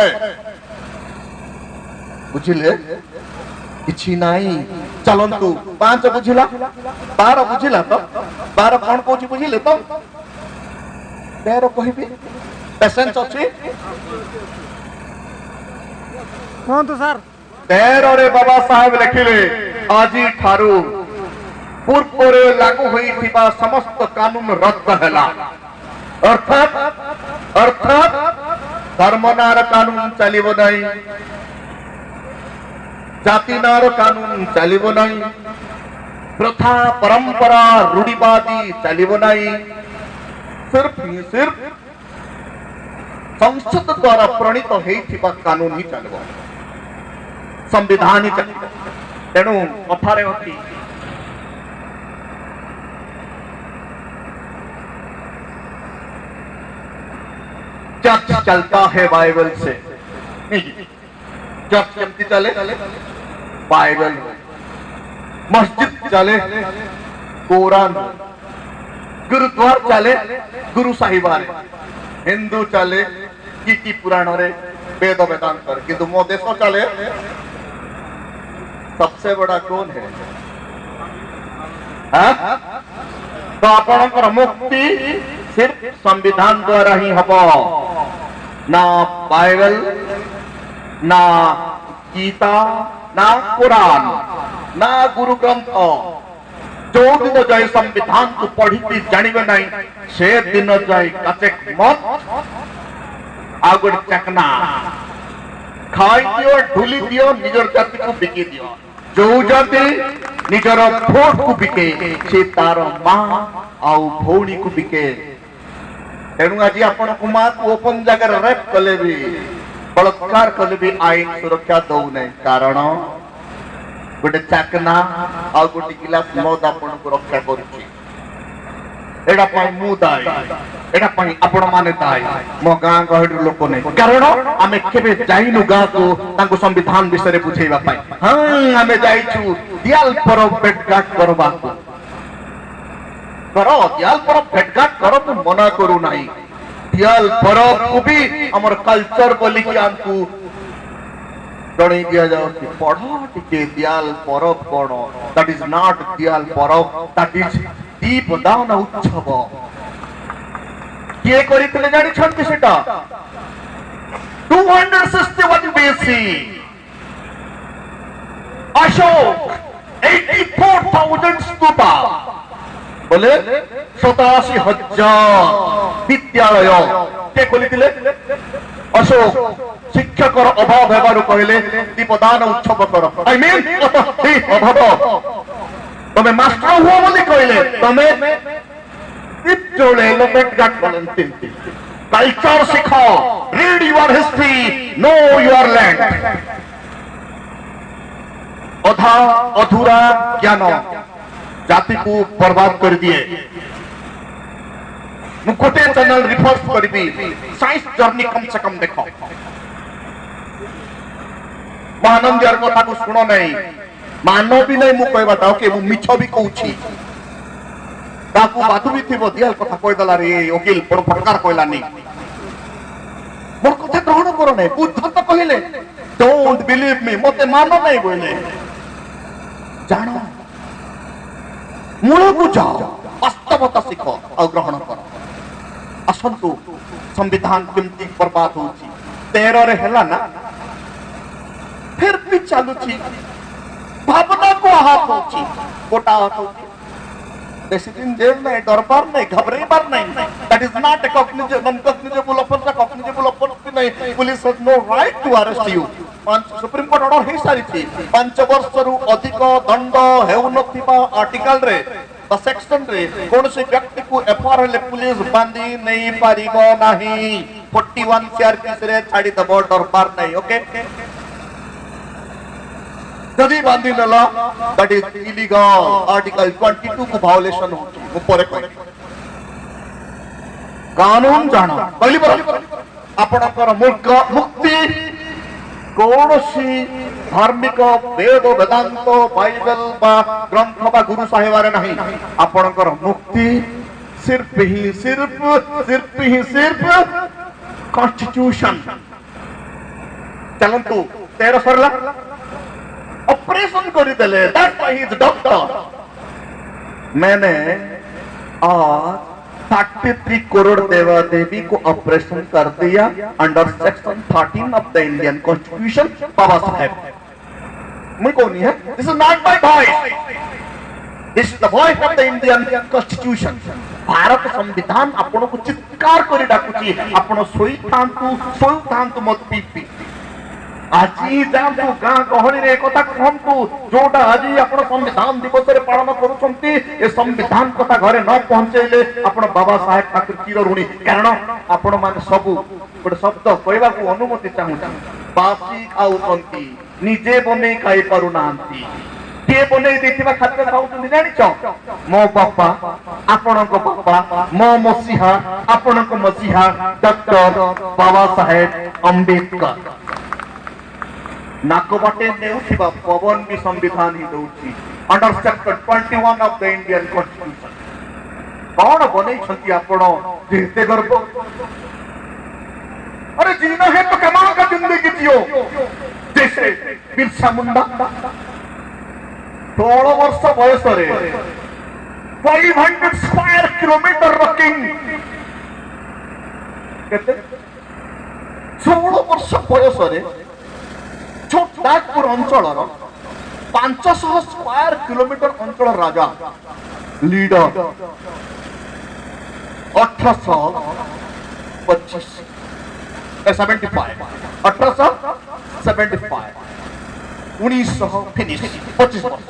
बुझिले किछि नाही चलंतु 5 बुझिला 12 बुझिला तो 12 कोन कोची बुझिले तो 13 कहिबे पेशेंस अछि कोन तो सर 13 रे बाबा साहेब लिखिले आजी ठारू पूर्व लागू होइथिबा समस्त कानून रद्द हैला अर्थात अर्थात धर्मनार कानून चलिबो नहीं जातिनार कानून चलिबो नहीं प्रथा परंपरा रूढ़िवादी चलिबो नहीं सिर्फ संसद द्वारा प्रणीत होइथिबा कानून ही चलिबो संविधान ही चलिबो तेणु कथारे अछि चर्च चलता है बाइबल से चर्च केमती चले बाइबल मस्जिद चले कुरान गुरुद्वार चले गुरु साहिबान हिंदू चले की पुराण रे वेद वेदांत किंतु मो देश चले सबसे बड़ा कौन है तो आपणकर मुक्ति सिर्फ संविधान द्वारा ही हब ना बाइबल ना गीता ना कुरान ना गुरु ग्रंथ जो दिन जाए संविधान को पढ़ी जानवे नहीं से दिन जाए कचेक मत आगुड़ चकना खाई दियो ढुली दियो निजर जाति को बिकी दियो जो जाति निजर भोट को बिके से तार मां आउ भौणी को बिके तेणु आज आपण को मां को ओपन जगह रेप कले भी बलात्कार कले भी आईन सुरक्षा दौ नहीं कारण गोटे चाकना आ गोटे गिलास मद आपण को रक्षा करूची एडा पई मु दाई एडा पई आपण माने दाई मो गां गहड लोक नै कारण आमे केबे जाइनु गां को तांको संविधान विषय रे बुझेबा पई हां आमे जाइछु दियाल पर भेटघाट करबा को करो दियाल पर भेटघाट करो तो मना करू नाही दियाल पर को भी हमर कल्चर बोली कि हमको जणे दिया जाओ कि पढ़ो टिके दियाल परब कोन दैट इज नॉट दियाल परब दैट इज दीपदान उत्सव के करितले जानि छथि सेटा 261 बीसी अशोक 84,000 स्तूपा बोले 87,000 विद्यालय के खोलिथिले अशोक शिक्षकर अभाव हेबारु कहले दीपदान उत्सव कर आई मीन अभाव तमे मास्टर हुआ बोली कहले तमे इतोले लोपेट गाट बोलंती कल्चर सिखो read your history know your land अधा अधूरा ज्ञान जाति को बर्बाद कर दिए मु गोटे चैनल रिफर्स करबी साइंस जर्नी कम से कम देखो महानंद यार कथा को सुनो नहीं मानो भी नहीं मु कहबा ताओ के मु मिछ भी कहूची ताकू बातु भी थिबो दियाल कथा कह दला रे वकील बड़ फटकार कहला नहीं मोर कथा ग्रहण करो नहीं बुद्ध तो कहले डोंट बिलीव मी मते मानो नहीं बोले जानो मूल को जाओ वास्तवता सिखो और ग्रहण करो असंतु संविधान केमती बर्बाद होची 13 रे हला ना फिर भी चालू छी भावना को हाथ होची कोटा हाथ होची बेसी दिन जेल नहीं दरबार नहीं घबरेबार नहीं that is not a cognizable offence cognizable offence नहीं police has no right to arrest you supreme court order हे सारी थी 5 वर्ष रु अधिक दंड हेउ नथिबा आर्टिकल रे सेक्शन रे कौन से व्यक्ति को एफआर ले पुलिस बांधी नहीं पारिबो नहीं 41 सीआरपीसी रे छाड़ी दबो दरबार नहीं ओके जदी बांधी नला दैट इज इलीगल आर्टिकल 22 को वायोलेशन होची ऊपर कोई कानून जानो पहली बार आपनकर मुक्ति कौन सी धार्मिक वेद वेदांत बाइबल बा ग्रंथ बा गुरु साहेबारे नहीं आपनकर मुक्ति सिर्फ कॉन्स्टिट्यूशन चलंतु 13 सरला ऑपरेशन करी देले दैट वाज हिज डॉक्टर मैंने आज 33 करोड़ देवा देवी को ऑपरेशन कर दिया under section 13 of the Indian constitution Babasaheb मैं कौन है this is not my voice This is the voice of the Indian Constitution. Bharat संविधान आपण को चित्कार करी डाकुची आपण सोई थांतु मत पीपी আজি जातु गाँ गहली रे कथा कहंतु जोटा আজি आपण संविधान दिवस रे पालन करूछंती ए संविधान कथा घरे न पहुंचैले आपण बाबा साहेब ठाकुर चिर ऋणी कारण आपण माने सब गोटे शब्द कहबा को अनुमति चाहूछी बासी खाउछंती निजे बने खाई पारु नांती के बने देथिबा खाद्य खाउछंती जानिछ मो बापा आपणक बापा मो मसीहा आपणक मसीहा डॉक्टर बाबा साहेब अंबेडकर नाको बाटे नेउथिबा पवन भी संविधान ही दउछि under section 21 of the Indian constitution कौन बनै छंती आपण जेते गर्व अरे जीना है तो कमाल का जिंदगी जियो जैसे बिरसा मुंडा 16 वर्ष बयस रे 500 स्क्वायर किलोमीटर रकिंग केते 16 वर्ष बयस रे छोट नागपुर अंचल 500 स्क्वायर किलोमीटर अंचल राजा लीडर 1875 1900 फिनिश 25 वर्ष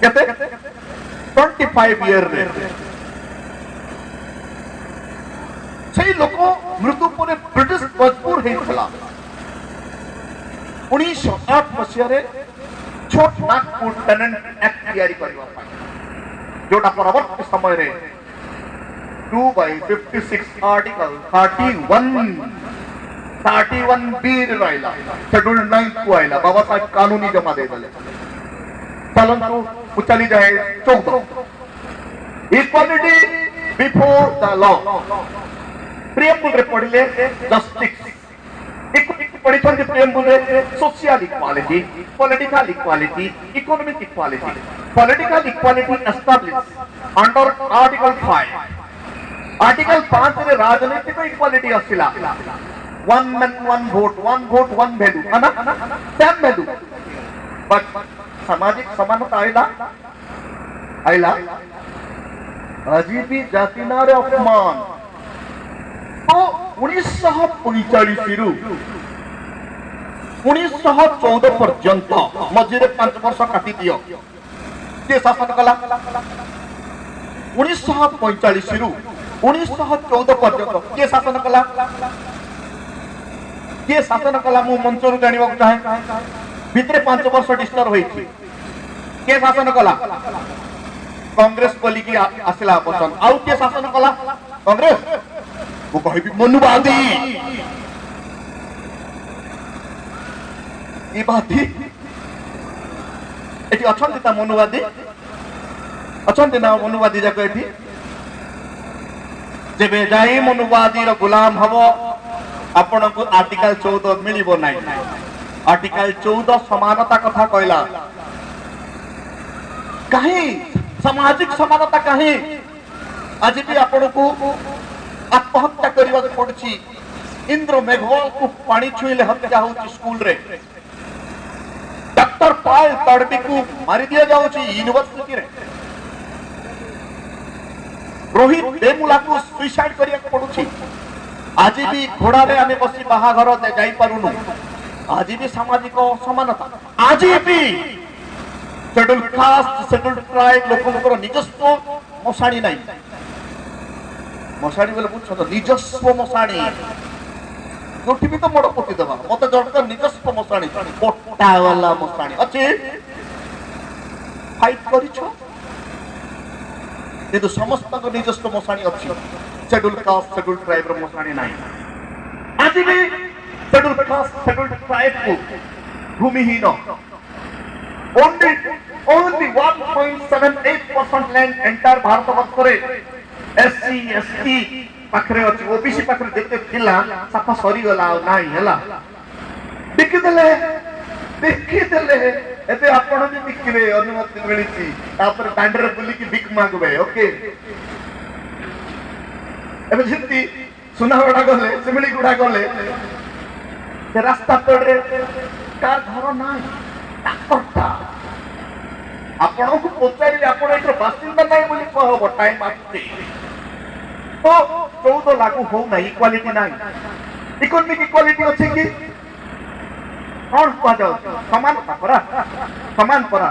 केते 25 ईयर रे सेही लोक मृत्यु पर ब्रिटिश मजबूर हेइतला 1908 मसीह छोट नागपुर टेनेंट एक्ट तैयारी करबा जोटा परवर्ती समय रे 2/56 आर्टिकल 31 बी रहिला शेड्यूल 9 को आइला बाबा साहब कानूनी जमा दे देले चलंतु उचली जाए 14 इक्वालिटी बिफोर द लॉ प्रियम्बुल रे पढ़िले जस्टिस पढ़िछन्ति प्रियम्बुल रे social equality political equality economic equality political equality establish under article 5 article 5 रे राजनीतिक equality आसिला one man one vote one value है ना same value but सामाजिक समानता आइला अजी भी जाति नारे अपमान तो 1945 रु 1914 पर्यंत मझिरे 5 वर्ष काटी दियो के शासन कला 1945 रु 1914 पर्यंत के शासन कला के शासन कला मु मंचरु जानिबा चाहे भितरे 5 वर्ष डिस्टर्ब होई के शासन कला कांग्रेस बोली की आसिला पसंद आउ के शासन कला कांग्रेस वो कहबी मनुवादी ई बाती एटी अछन ता मनुवादी अछन ना मनुवादी जाको एटी जेबे जाई मनुवादी रो गुलाम हबो आपण को आर्टिकल 14 मिलिबो नाही आर्टिकल 14 समानता कथा कहला कहीं सामाजिक समानता कहीं आज भी आपण को आत्महत्या करबा पड़छि इंद्र मेघवाल को पानी छुईले हत्या होछि स्कूल रे डॉक्टर पायल तड़पी को मारी दिया जाउछि यूनिवर्सिटी रे रोहित बेमुला को सुसाइड करिया पड़ुछि आज भी घोड़ा रे आमे बसी बाहाघर जाई पारुनु आज भी सामाजिक असमानता आज भी शेड्यूल कास्ट शेड्यूल ट्राइब लोकंकर निजस्व मशाणी नाही मशाणी बोले बुझछ तो निजस्व मशाणी जोठी भी तो मोड़ पोती देबा मते जड़कर निजस्व मशाणी कोटा वाला मशाणी अछि फाइट करिछो किंतु समस्त को निजस्व मशाणी अछि शेड्यूल कास्ट शेड्यूल ट्राइब रो मशाणी नाही आज भी शेड्यूल कास्ट शेड्यूल ट्राइब को भूमिहीन only 1.78% लैंड एंटायर भारत वर्ष रे एससी एसटी पाखरे अछि ओबीसी पाखरे जेते थिला सफा सरी गला नाही हला देखि देले एते आपण भी बिकिबे अनुमति मिलिछि तापर दांडरे बुली की बिक मागबे ओके एबे जिति सुनावड़ा गले सिमली गुडा गले ते रास्ता तोड़े कार घर नाही डाक्टरटा आपण को पचारि आपण एटर बासिंदा नाही बोली कहब टाइम आछे तो 14 लागू हो ना इक्वालिटी नाही इकोनॉमिक इक्वालिटी अछि कि कौन कह जाओ समानता परा समान परा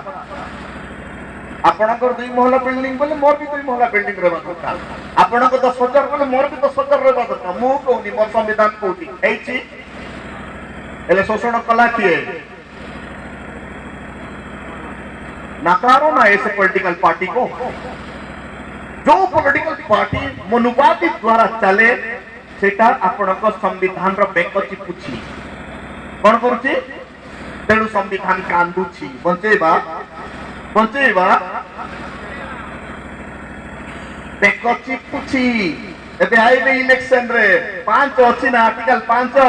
आपणकर 2 महला बिल्डिंग बोले मोर भी 2 महला बिल्डिंग रहबा दरकार आपणक 10,000 बोले मोर भी 10,000 रहबा दरकार मु कहनी मोर संविधान कहती एछि एले शोषण कला किए नकारो ना ऐसे पॉलिटिकल पार्टी को जो पॉलिटिकल पार्टी मनुवादी द्वारा चले सेटा आपणक संविधान रो बेक चिपुछि कौन करुछि तेणु संविधान कांदुछि बंचेबा बेक चिपुछि एबे आइबे इलेक्शन रे 5 अछि ना आर्टिकल 5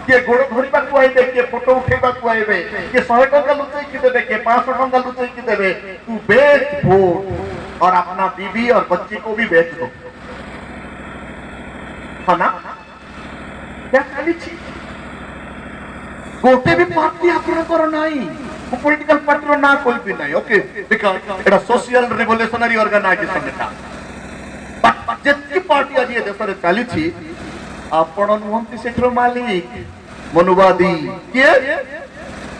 के गोड़ धरिबा को आइबे के फोटो उठेबा को आइबे के 100 टका लुचै कि देबे के 500 टका लुचै कि देबे तू बेच वोट और अपना बीवी और बच्चे को भी बेच दो है ना क्या खाली छी गोटे भी पार्टी आपन करो नाही पॉलिटिकल पार्टी रो ना कोई भी नाही ओके देखा एटा social revolutionary organisation Etah but जेतकी party आज ये देश रे चली छी आपण नुहंती सेठरो मालिक मनुवादी के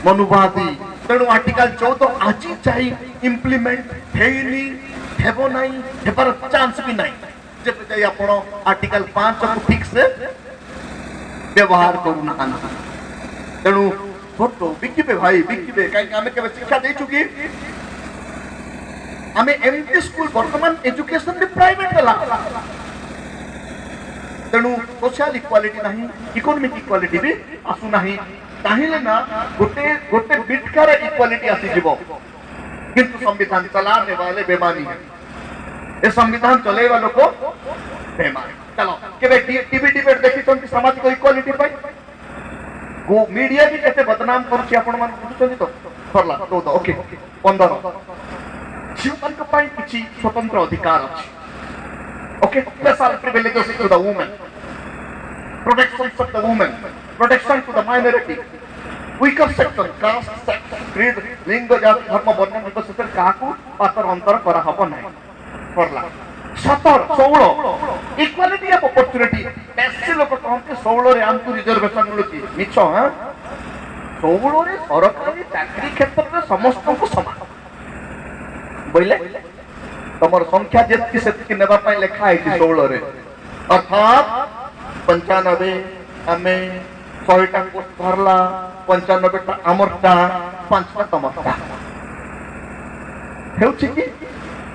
मनुवादी तेणु आर्टिकल 14 आज चाहि इंप्लीमेंट हेनी हेबो नाही हेबार चांस भी नाही जब जाई आपण आर्टिकल 5 को ठीक से व्यवहार करू ना तेणु फोटो बिकिबे भाई बिकिबे काई आमे के शिक्षा दे चुकी आमे एमपी स्कूल वर्तमान एजुकेशन भी प्राइवेट गला तेणु सोशल इक्वालिटी नहीं इकोनॉमिक इक्वालिटी भी आसु नहीं ताहिले ना गोटे गोटे बिटकार इक्वालिटी आसी जीवो किंतु संविधान चलाने वाले बेमानी है ये संविधान चलेवा लोको बेमान चलो केबे टीवी डिबेट देखि तंती सामाजिक इक्वालिटी पाई वो मीडिया भी कैसे बदनाम करूची आपण मान बुझुचनी तो सरला तो ओके 15 ह्यूमन का पाई किछि स्वतंत्र अधिकार अछि okay special privileges to the women protection of the women protection to the minority weaker sector caste sex creed लिंग जाति धर्म वर्ण निर्विशेष काकू पातर अंतर करा हबो नाही करला 17 16 इक्वालिटी ऑफ अपॉर्चुनिटी बेसी लोक कहते 16 रे आमकु रिजर्वेशन मिलुची मिछ हां 16 रे सरकारी चाकरी क्षेत्र रे समस्त को समान बोले तमर संख्या जेतकी सेतकी नेबा पय लेखा है 16 रे अर्थात 95 हमें 100 टा पोस्ट भरला 95 टा अमरटा 5 टा तमरटा हेउछि कि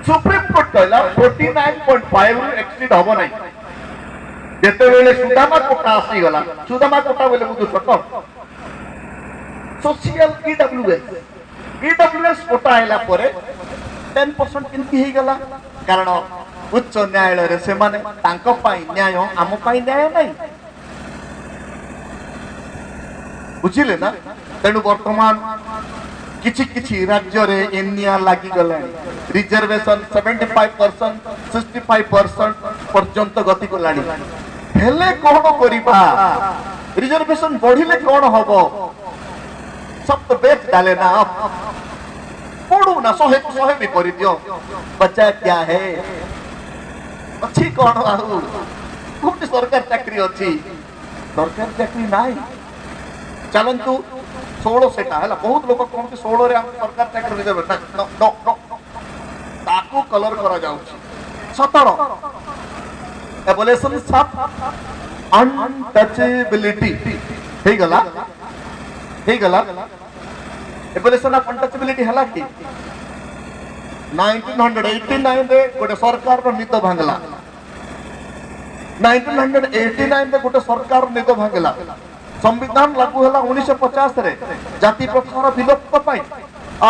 सुप्रीम कोर्ट कहला 49.5 एक्सीड हबो नै जेते बेले सुदामा कोटा आसी गला सुदामा कोटा बोले बुझु सको सोशल ईडब्ल्यूएस कोटा आइला परे 10% किंती हे गला कारण उच्च न्यायालय रे से माने तांको पाई न्याय आम पाई न्याय नहीं बुझिले ना तेणु वर्तमान किछि किछि राज्य रे एनिया लागि गला रिजर्वेशन 75% 65% पर्यंत गति कोलानी हेले कोन करिबा रिजर्वेशन बढ़िले कोन हबो सब तो बेच डाले ना पढ़ू ना 100 भी कर दियो बच्चा क्या है अच्छी कौन आहू कोटी सरकार चाकरी अच्छी सरकार चाकरी नाही चलंतु 16 सेटा हला बहुत लोग कहते 16 रे हम सरकार चाकरी देबे ना नो नो नो ताकू कलर करा जाउची 17 एबोलेशन 7 अनटचेबिलिटी हे गला एबोलेशन ऑफ अनटचेबिलिटी हला कि 1989 रे गोटे सरकार रो नीति भांगला 1989 रे गोटे सरकार रो नीति भांगला संविधान लागू हला 1950 रे जाति प्रथा विलुप्त पाई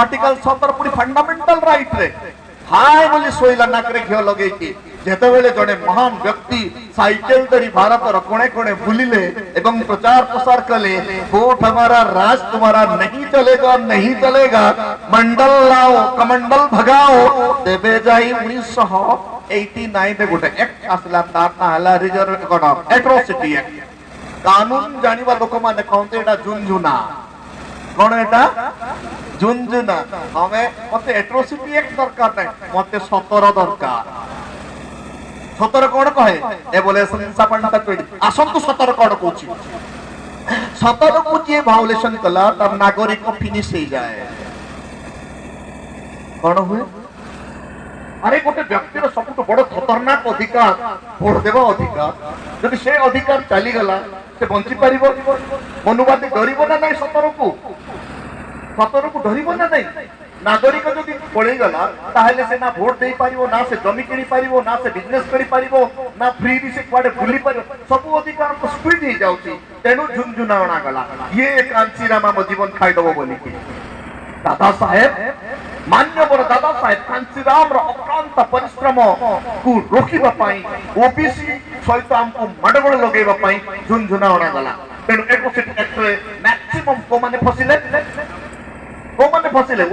आर्टिकल 17 पूरी फंडामेंटल राइट रे हाय बोली सोइला नाकरे घियो लगेई कि जेते बेले जने महान व्यक्ति साइकिल धरी भारत रो कोने कोने बुलिले एवं प्रचार प्रसार कले वोट हमारा राज तुम्हारा नहीं चलेगा मंडल लाओ कमंडल भगाओ तेबे जाई 1989 में गोटे एक्ट आसला तार ना हला रिजर्व कोड एट्रोसिटी एक्ट कानून जानिबा लोक माने कहते एटा झुनझुना कौन एटा झुनझुना हमें मते एट्रोसिटी एक्ट दरकार नहीं मते 17 दरकार 17 कौन कहे एबोलेशन इंसापांडा पेडी आसंतु 17 कौन कोची 17 को जे वायोलेशन कला तब नागरिक को फिनिश हो जाए कौन हुए अरे गोटे व्यक्तिर सब बड़ खतरनाक अधिकार भोट देवा अधिकार जदि से अधिकार चली गला से बंची पारिबो मनुवादी डरिबो ना नहीं 17 को डरिबो ना नहीं नागरिक जदि पळेई गला ताहले से ना भोट दे पारिबो ना से जमी किनी पारिबो ना से बिजनेस करि पारिबो ना फ्री से कुआडे बुली पारिबो सब अधिकार को स्पीड ही जाउची तेनु झुनझुना अणा गला ये कांचीराम हम जीवन खाइ दबो बोली कि दादा साहेब मान्यवर दादा साहेब कांचीराम रो अक्रांत परिश्रम को रोकिबा पाई ओबीसी सहित हमको मडगोळ लगेबा पाई झुनझुना अणा गला तेनु एट्रोसिटी एक्ट रे मैक्सिमम को माने फसिले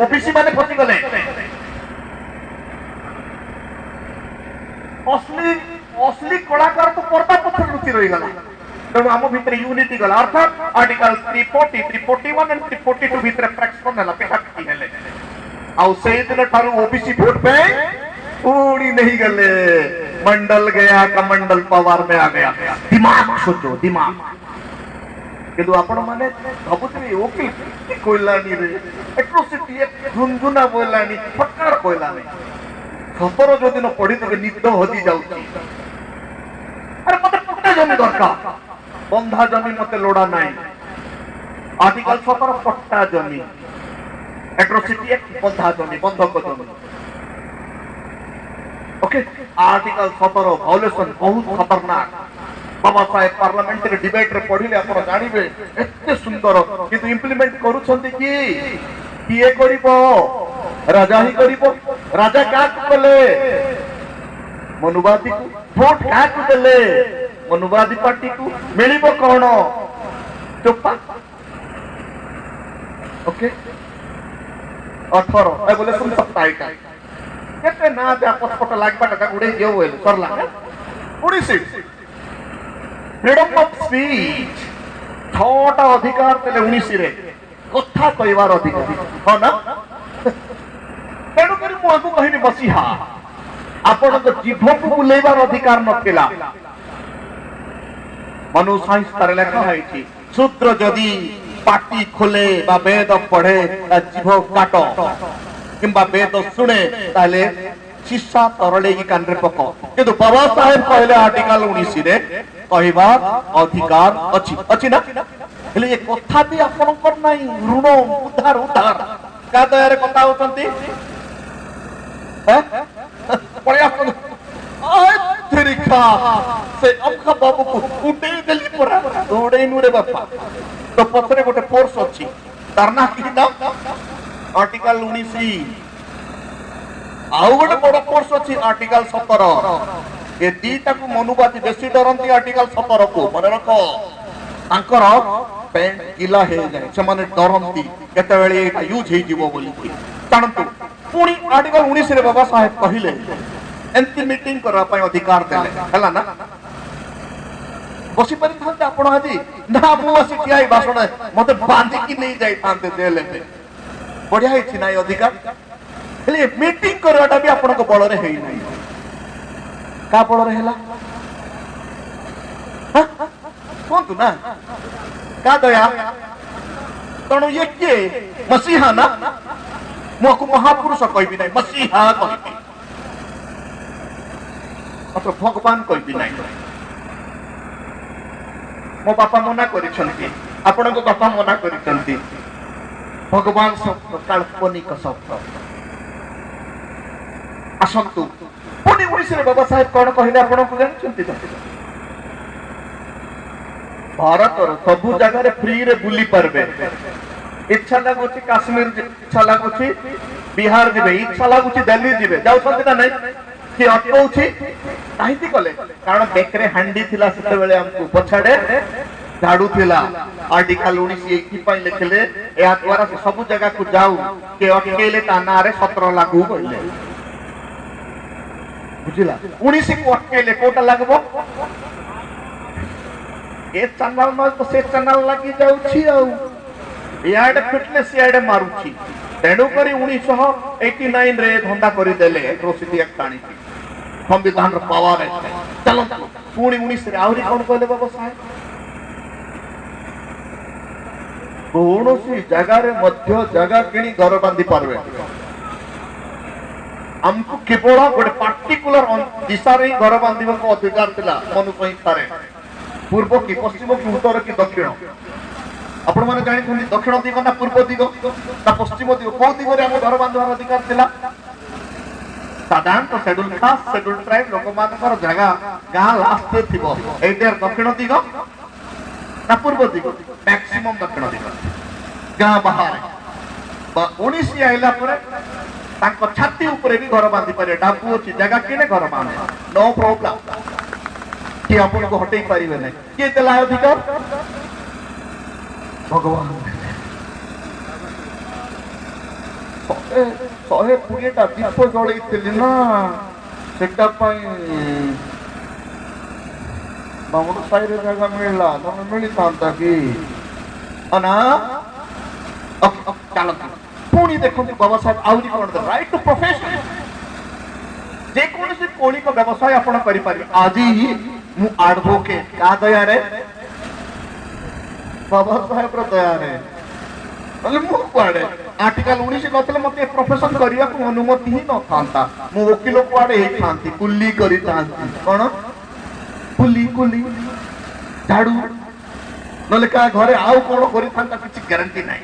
ओबीसी माने फसी गले असली कलाकार तो पर्दा पत्थर लुचि रही गला तेणु आम भितर यूनिटी गला अर्थात आर्टिकल 340 341 एंड 342 भितर फ्रैक्शन हला पिटापिटी हेले आउ से दिन ठारू ओबीसी वोट पे उड़ी नहीं गले मंडल गया कमंडल पवार में आ गया दिमाग सोचो दिमाग किंतु आपण माने भाबुथि ओके कोइलानी रे एट्रोसिटी झुनझुना बोलानी फटकार कोइलानी 17 जो दिन पढ़ी तो निद होदी जाउची अरे मते पट्टा जमी दरकार बंधा जमी मते लोड़ा नाही आर्टिकल 17 पट्टा जमी एट्रोसिटी बंधा जमी बंधक जमी ओके आर्टिकल 17 वायोलेशन बहुत खतरनाक बाबा साहेब पार्लियामेंट डिबेट रे पढ़िले आपण जानिबे एते सुंदर किंतु इंप्लीमेंट करूछंती कि किए करिवो राजा ही करिवो राजा का कले मनुवादी को वोट का देले मनुवादी पार्टी को मिलिबो कोन चोपा ओके 18 ए बोले सुन सकता है का केते ना दे पटपट लागबाटा उड़े जेउ होले सरला उड़ी सीट फ्रीडम ऑफ स्पीच छोटा अधिकार तेले 19 रे कथा कहवार अधिकार हो ना तेणु करी मु आगु कहिनी बसिहा आपण तो जीभ को बुलेबार अधिकार नथिला मनु साहित्य रे लेखा होईची शूद्र जदी पाटी खोले बा वेद पढ़े जीभ काटो किंबा वेद सुने ताले शिक्षा तरले की कानरे पको किंतु बाबा साहेब कहले आर्टिकल 19 रे कहवा अधिकार अछि अछि ना हेले ये कथा भी आपनकर नाही ऋण उधार उधार का दयारे कथा होतंती हैं पड़िया आय तेरिका से अखा बाबू को उठे देली परा दौड़े नुरे बापा तो पथरे गोटे फोर्स अछि तरना की नाम आर्टिकल 19 आउ गोटे बड़ फोर्स अछि आर्टिकल 17 ये दीटा को मनुवादी बेसी डरंती आर्टिकल 17 को मन रखो तांकर पेंट गिला हे जाय से माने डरंती केते बेले एटा यूज हे जीवो बोली जानतु पुणी आर्टिकल 19 रे बाबा साहेब कहिले एंती मीटिंग करबा पय अधिकार देले हला ना बसी परि थाते आपण आदि ना मु आसी टियाई भाषण मते बांधी की नहीं जाई थाते देले बढ़िया हिछि नाही अधिकार हेले मीटिंग करवाटा भी आपण को बळ रे हेई नाही का बळ रे हेला कौन तू ना का दया तणु ये के मसीहा ना मोको महापुरुष कहबी नाही मसीहा कहबी अथवा भगवान कहबी नाही मो बापा मना करिसंती आपण को बापा मना करिसंती भगवान शब्द काल्पनिक शब्द आसंतु पुणी 19 रे बाबा साहेब कोन कहले आपण को जानछंती भारत सबु जगह फ्री रे बुली परबे इच्छा लागुची काश्मीर इच्छा लागुची बिहार जिबे इच्छा लागुची दिल्ली जिबे जाउछंती ना नहीं कि अटकौची काहिती कले कारण बेकरे हांडी थिला सेते बेले हमको पछाडे झाड़ू थिला आर्टिकल 19 एकी पई लिखले या द्वारा से सब जगह को जाऊ के अटकेले ताना रे 17 लागू कइले बुझिला 19 को अटकेले कोटा लागबो ए चैनल न तो से चैनल लागि जाउछि आउ इआडे फिटनेस इआडे मारुछि तेणु करी 1989 रे धंदा करी देले एट्रोसिटी एक्ट आनी संविधान रो पावर है चलो पुणी 19 रे आउरी कोन कहले बाबा साहेब कौनसी जगार मध्य जगह किणी घर बांधी पारबे हमको केवल गोटे पार्टिकुलर दिशा रे घर बांधिबा को अधिकार थिला मनुष्य ही थारे पूर्व की पश्चिम की उत्तर की दक्षिण आपण माने जानि थंदी दक्षिण दिग ना पूर्व दिग ना पश्चिम दिग को दिग रे हम घर बांधवार अधिकार थिला साधारण तो शेड्यूल कास्ट शेड्यूल ट्राइब लोक मानकर जगह गां लास्ट थिबो एटर दक्षिण दिग ना पूर्व दिग मैक्सिमम दक्षिण दिग गां बाहर बा 19 आइला परे तांको छाती ऊपर भी घर बांधी पारे डाबू अछि जगह किने घर बांधे नो प्रॉब्लम कि अपन को हटै पारिबे नै के देला अधिकार भगवान शहे 20टा दीप जळैथिली ना सेटा पई बामुन साइरे जगह मिलला तमे मिली तांता की अना चलो पुणी देखो बाबा साहेब आउरी कोन द राइट टू प्रोफेशन जे कोन से कोणी को व्यवसाय आपण करि पारि आज ही मु एडवोकेट का दया रे बाबा साहेब रो दया रे अले मु पाड़े आर्टिकल 19 नथले मते प्रोफेशन करिया को अनुमति ही न थांता मु वकील पाड़े ही थांती कुल्ली करी थांती कोन कुल्ली कुल्ली झाड़ू नले का घरे आउ कोन करि थांता किछि गारंटी नै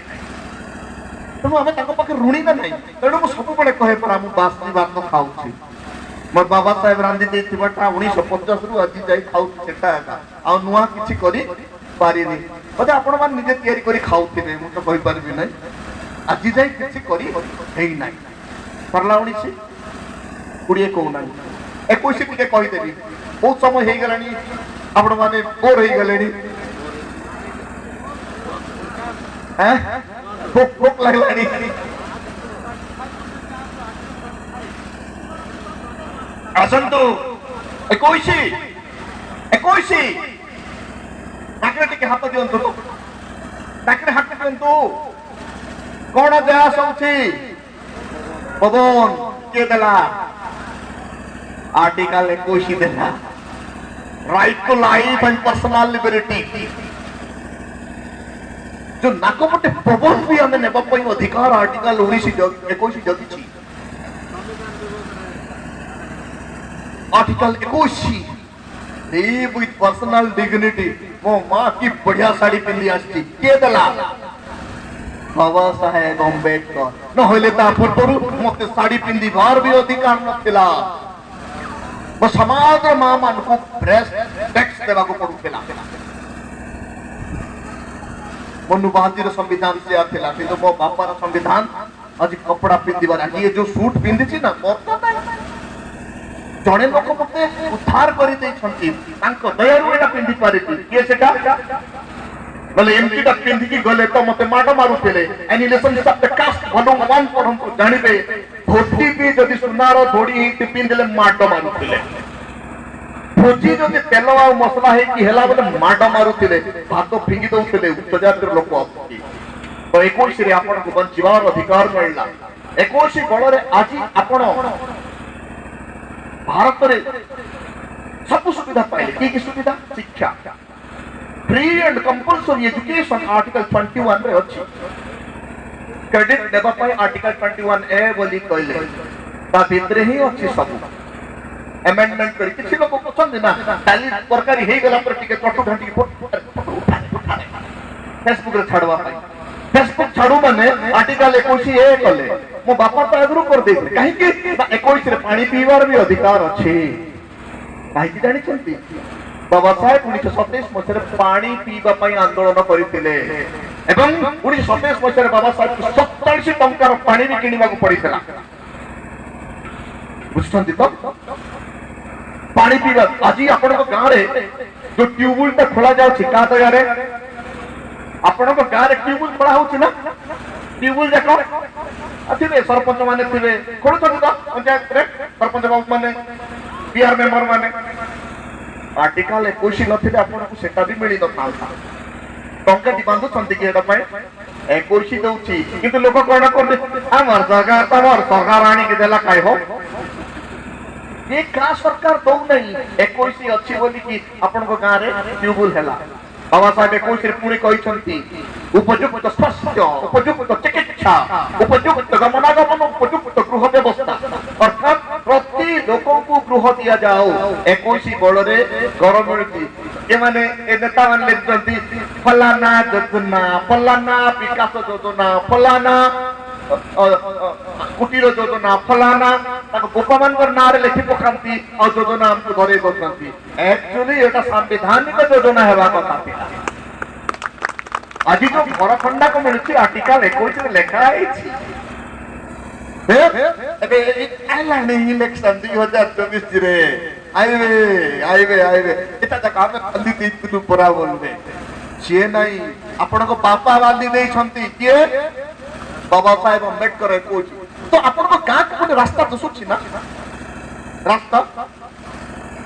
तो हमें ताको पाखे ऋणी ना नहीं तेणु मु सब बळे कहे पर हम बासी भात खाउछि मोर बाबा साहेब रांधी देथिबाटा 1950 रु আজি जाई खाउछि सेटा आ नुआ किछि करी पारिनी बोले आपण मान निजे तयारी करी खाउथिबे मु तो कहि परबी नै আজি जाई किछि करी हेई नै परला 19 कुड़िए को नै 21 टिके कहि देबी बहुत समय हेई गलानी आपण माने बोर हेई गलेनी हैं भूख लगलानी आसंतु 21 ताकरे टिके हाथ दियंतु ताकरे हाथ दियंतु कोण देश होछि पवन के देला आर्टिकल 21 देला right to life and personal liberty जो नाकोपटे पवन भी हमें नेबा पई अधिकार आर्टिकल 21 जगिछि article 21 live with personal dignity वो मां की बढ़िया साड़ी पिंदी आछि के दला बाबा साहेब अम्बेडकर न होले ता पूर्वरु मते साड़ी पिंदी बार भी अधिकार नथिला वो समाज मां मान को प्रेस टैक्स देवा को पडुथिला मनु बहादुर संविधान से आथिला कि मो बापार संविधान आज कपड़ा पिंदिबार आज ये जो सूट पिंदिछि ना मत जणे लोक मते उद्धार करि दै छंती तांको दयारु एटा पिंदी पारि के सेटा बोले एमटी टा पिंदी की गले तो मते माडो मारुथिले एनिलेशन ऑफ द कास्ट वनो वन पढम को जानिबे धोती भी जदि सुनार धोड़ी ही पिंदिले माडो मारुथिले भोजी जदि तेल आ मसला है कि हेला बोले माडो मारुथिले भात फिंगी दउथिले उच्च जातिर लोक आछि तो 21 रे आपण को बंचिबार अधिकार मिलला 21 बळ रे आज आपण भारत रे सब सुविधा पाइले की सुविधा शिक्षा free and compulsory education article 21 रे अछि क्रेडिट देबा पाई आर्टिकल 21 ए बोली कहले ता भितरे ही अछि सब अमेंडमेंट करी किछि लोक पसंद ना डाली सरकारी हे गला पर टिके चटु घंटी फेसबुक रे छाड़वा पाई फेसबुक छाड़ू माने आर्टिकल 21 ए कले मो बापा तो एग्रो कर दे काहे कि 21 रे पानी पीवार भी अधिकार अछि काहे कि जानि छंती बाबा साहेब 1927 मसरे पानी पीबा पाई आंदोलन करिथिले एवं 1927 मसरे बाबा साहेब 47 टंकार पानी भी किनिबा को पड़ितला बुझछंती तो पानी पीबा आज आपण को गां रे जो ट्यूबवेल ता खोला जाउ छी का दया रे आपण को गां रे ट्यूबवेल खोला होछि ना ट्यूबवेल देखो अथिबे सरपंच माने थिबे खोड़ तो पंचायत रे सरपंच बाबू माने पीआर मेंबर माने आर्टिकल 21 नथिले आपण को सेटा भी मिली न था ଟଙ୍କାଟି ବାନ୍ଧୁଛନ୍ତି କି ଏଟା ପାଇଁ 21 ଦଉଛି କିନ୍ତୁ ଲୋକ କଣ କଲେ ଆମର ଜାଗା ତମର ସରକାର ଆଣିକି ଦେଲା ଖାଇବ ଏ ଗାଁ ସରକାର ଦଉନାହିଁ 21 ଅଛି ବୋଲିକି ଆପଣଙ୍କ ଗାଁରେ ଟ୍ୟୁବୁଲ ହେଲା ବାବା ସାହେବ 21 ପୁଣି କହିଛନ୍ତି ଉପଯୁକ୍ତ ସ୍ୱାସ୍ଥ୍ୟ ଉପଯୁକ୍ତ ଚିକିତ୍ସା ଉପଯୁକ୍ତ ଗମନାଗମନ ଉପଯୁକ୍ତ ଗୃହ ବ୍ୟବସ୍ଥା ଅର୍ଥାତ ପ୍ରତି ଲୋକଙ୍କୁ ଗୃହ ଦିଆଯାଉ 21 ବଳରେ ଘର ମିଳୁଛି ଏମାନେ ଏ ନେତା ମାନେ ଲେଖିଛନ୍ତି ଫଲାନା ଯୋଜନା ଫଲାନା ବିକାଶ ଯୋଜନା ଫଲାନା କୁଟୀର ଯୋଜନା ଫଲାନା ତାଙ୍କ ଗୋପମାନଙ୍କର ନାଁରେ ଲେଖି ପକାନ୍ତି ଆଉ ଯୋଜନା ଆମକୁ ଧରେଇ ଦଉଛନ୍ତି ଆକ୍ଚୁଆଲି ଏଟା ସାମ୍ବିଧାନିକ ଯୋଜନା ହେବା କଥା ଥିଲା ଆଜି ଯୋଉ ଘର ଖଣ୍ଡାକ ମିଳୁଛି ଆର୍ଟିକଲ 21 ରେ ଲେଖା ହେଇଛି ଏବେ ଆଇଲାଣି ଇଲେକ୍ସନ 2024 ରେ ଆଇବେ ଆଇବେ ଆଇବେ ଏଟା ଯାକ ଆମେ ବାନ୍ଧି ଦେଇଥିଲୁ ପରା ବୋଲବେ ସିଏ ନାହିଁ ଆପଣଙ୍କ ବାପା ବାନ୍ଧି ଦେଇଛନ୍ତି କିଏ बाबा साहेब अम्बेडकर कौच तो आपन गाँ को गोटे रास्ता दिशुची ना रास्ता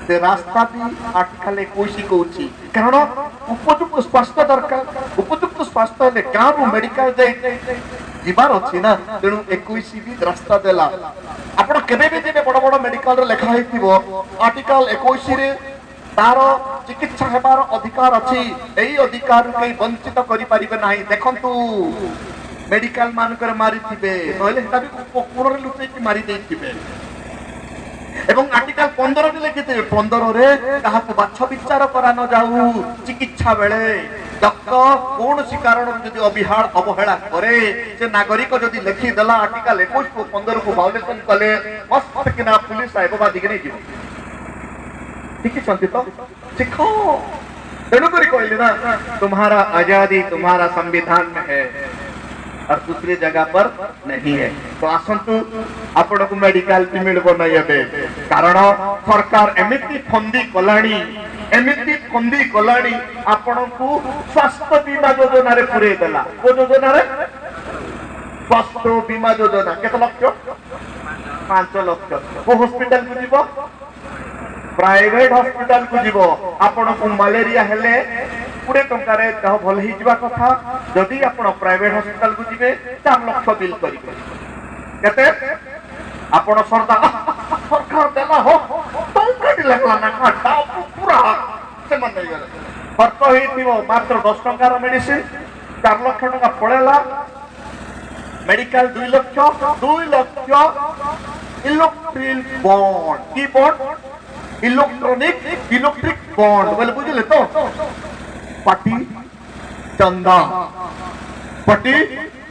से रास्ता भी आर्टिकल 21 कहूची कारण उपयुक्त स्वास्थ्य दरकार उपयुक्त स्वास्थ्य हेले गाँ रु मेडिकल जाई जीवार अछि ना तेणु 21 भी रास्ता देला आपन केबे भी जेबे बड़ बड़ मेडिकल रे लेखा हेतिबो आर्टिकल 21 रे तार चिकित्सा हेबार अधिकार अछि एई अधिकार के वंचित करि परिबे नाही देखंतु मेडिकल मानकर मारी थिबे नहले हेता भी कोन रे लुचै कि मारी देई थिबे एवं आर्टिकल 15 रे लिखिते 15 रे कहा को बाछ विचार करा न जाऊ चिकित्सा बेले डॉक्टर कोन सी कारण यदि अवहेला करे से नागरिक यदि लिखि देला आर्टिकल 21 को 15 को वायोलेशन कले मस्त किना पुलिस आइबो बा दिगने जीव ठीक छंती तो सिखो तेणु करी कहली ना तुम्हारा आजादी तुम्हारा संविधान में है और दूसरी जगह पर नहीं है तो आसंतु आपण को मेडिकल भी मिलबो नहीं है कारण सरकार एमिति फंदी कलाणी आपण को स्वास्थ्य बीमा योजना रे पुरे देला को योजना रे स्वास्थ्य बीमा योजना केते लक्ष 5 लक्ष को हॉस्पिटल को जीवो प्राइवेट हॉस्पिटल को जीवो आपण को मलेरिया हेले 20 टंका रे देह भल ही जीवा कथा जदि आपण प्राइवेट हॉस्पिटल को जीवे 4 लाख बिल करी केते आपण सरकार देला हो टंका लगला ना काटा पूरा से मन नहीं गले खर्च होई थिवो मात्र 10 टंका रो मेडिसिन 4 लाख टंका पड़ेला मेडिकल 2 लाख इलेक्ट्रिक बॉन्ड की बॉन्ड इलेक्ट्रिक बॉन्ड बोले बुझले तो पार्टी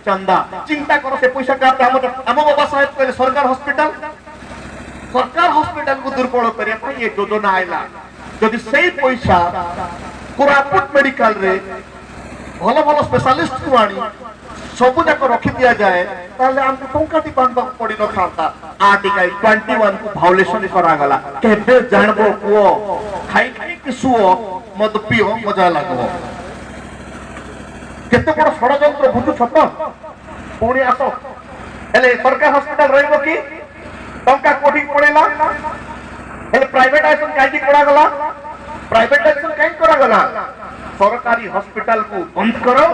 चंदा चिंता करो से पैसा का हम बाबा साहेब कहले सरकार हॉस्पिटल को दुर्बल करे भाई ये योजना आइला यदि सही पैसा कोरापुट मेडिकल रे भलो भलो स्पेशलिस्ट को आनी सब जाक रखी दिया जाए ताले हमको टंकाटी बांधबा पड़ी न थाता आर्टिकल 21 को वायोलेशन करा गला केबे जानबो को खाई कि सुओ मद पियो मजा लागबो केते बड़ षडयंत्र बुझु छत पुणी आसो हेले सरकार हॉस्पिटल रहइबो कि टंका कोठी पड़ेला हेले प्राइवेटाइजेशन काई करा गला प्राइवेटाइजेशन काई करा गला सरकारी हॉस्पिटल को बंद करो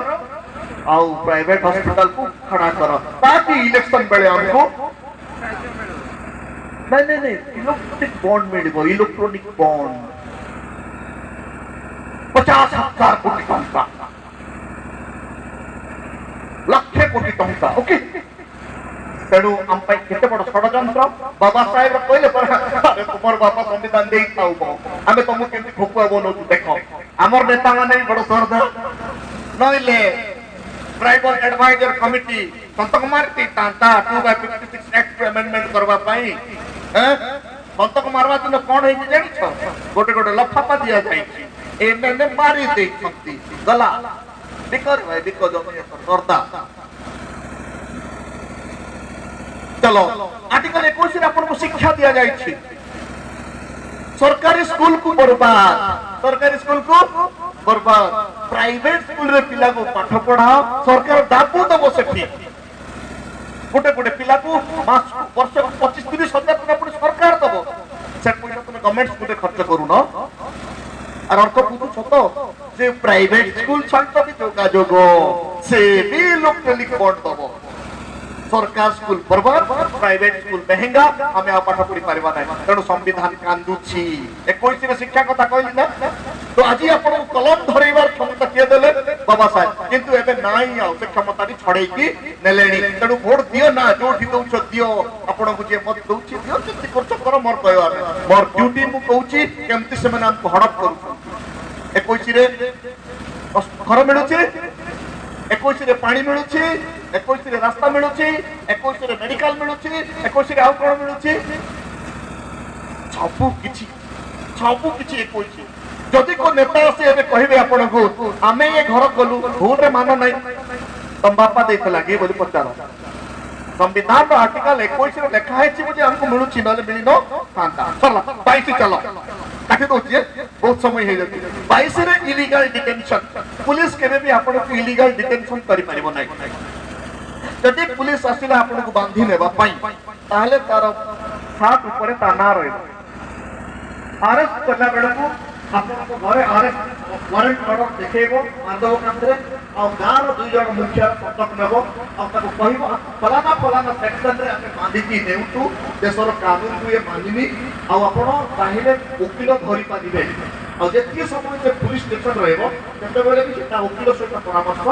आउ प्राइवेट हॉस्पिटल को खड़ा करो ताकि इलेक्शन बेले हमको नहीं इलेक्ट्रिक बॉन्ड मिलबो इलेक्ट्रॉनिक बॉन्ड 50,000 कोटी टंका लक्ष कोटी टंका ओके तेणु हम पाई केते बड़ षडयंत्र बाबा साहेब कहले अरे तुमर बापा संविधान देई थाउ हमें तुमको केमति ठोकुआ बोलो देखो हमर नेता माने बड़ सरदा नइले ट्राइबल एडवाइजर कमिटी संतक मारती तांता 2/56 एक्ट अमेंडमेंट करवा पाई संतक मारवा दिन कोन है जानि छ गोटे गोटे लफाफा दिया जाई ए मैंने मारी दे छंती गला बिकर भाई बिको जो करता चलो आर्टिकल 21 रे आपन को शिक्षा दिया जाई छी सरकारी स्कूल को बर्बाद प्राइवेट स्कूल रे पिला को पाठ पढ़ाओ सरकार दाबू दबो सेठी गोटे गोटे पिला को मास वर्ष 25-30 हजार टका पुणी सरकार दबो से पैसा तुम गवर्नमेंट स्कूल रे खर्च करू न আর অর্থ বুঝুছ তো যে প্রাইভেট স্কুল সহিত ବି ଯୋଗାଯୋଗ ସେ ବି ଇଲେକ୍ଟ୍ରୋନିକ ବୋର୍ଡ ଦବ सरकार स्कूल बर्बाद प्राइवेट स्कूल महंगा आमे आ पाठ पढ़ी पारिबा नै तेणु संविधान कांदुछि 21 रे शिक्षा कथा कहली ना तो आज आपण कलम धरैबार क्षमता किए देले बाबा साहेब किंतु एबे नाही आ से क्षमता नी छड़ै की नेलेनी तेणु वोट दियो ना जोठी दउछ दियो आपण को जे मत दउछि दियो जति खर्च कर मोर कहवा मोर ड्यूटी मु कहूछि केमति से माने हमको हड़प करू 21 रे घर मिलुछि 21 रे पानी मिलुछि 21 रे रास्ता मिलुछि 21 रे मेडिकल मिलुछि 21 रे आउ कोन मिलुछि सब किछि 21 जदि को नेता से एबे कहिबे आपण को आमे ये घर गलु भूल रे मान नै तम बापा देतला के बोली पचारो संविधान रो आर्टिकल 21 रे लिखा है जे हमको मिलुछि नले मिलिनो कांता चला 22 चलो काटे दोछि बहुत समय हे जति 22 रे इलीगल डिटेंशन पुलिस केबे भी आपण को इलीगल डिटेंशन करि परिबो नै जदि पुलिस आसिला आपण को बांधी नेबा पई ताहले तार हाथ ऊपर ता ना रहइबो अरेस्ट करला बेला को आपण को घरे अरेस्ट वारंट ऑर्डर देखेबो माधव केंद्र और गार दुई जण मुखिया संपर्क नेबो और ताको कहिबो फलाना सेक्शन रे आके बांधी की नेउतु देशर कानून को ये मानिनी और आपण चाहिले वकील धरि पादिबे और जेति समय से पुलिस स्टेशन रहइबो तेते बेले भी ता वकील सहित परामर्श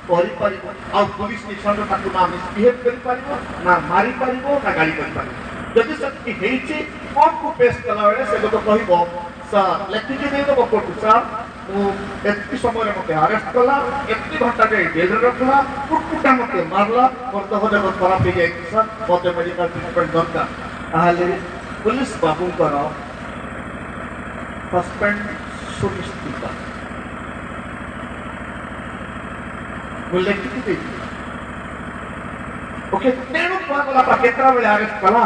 करि परिबो और पुलिस स्टेशन रे ताको ना मिसबिहेव करि परिबो ना मारी परिबो ना गाली करि परिबो जदि सत्य हेइछि कोर्ट को पेश कला बेले से लोग कहिबो सर लेखि के दे दो कोर्ट सर वो एत्ती समय रे मते अरेस्ट कला एत्ती घंटा के जेल रे रखला कुटकुटा मते मारला और तो होदे खराब हो जाय सर मते मेडिकल ट्रीटमेंट दरकार ताहले पुलिस बाबू करो सस्पेंड सुनिश्चित बोले किती ओके तेणु कोला केतरा बेले अरेस्ट कला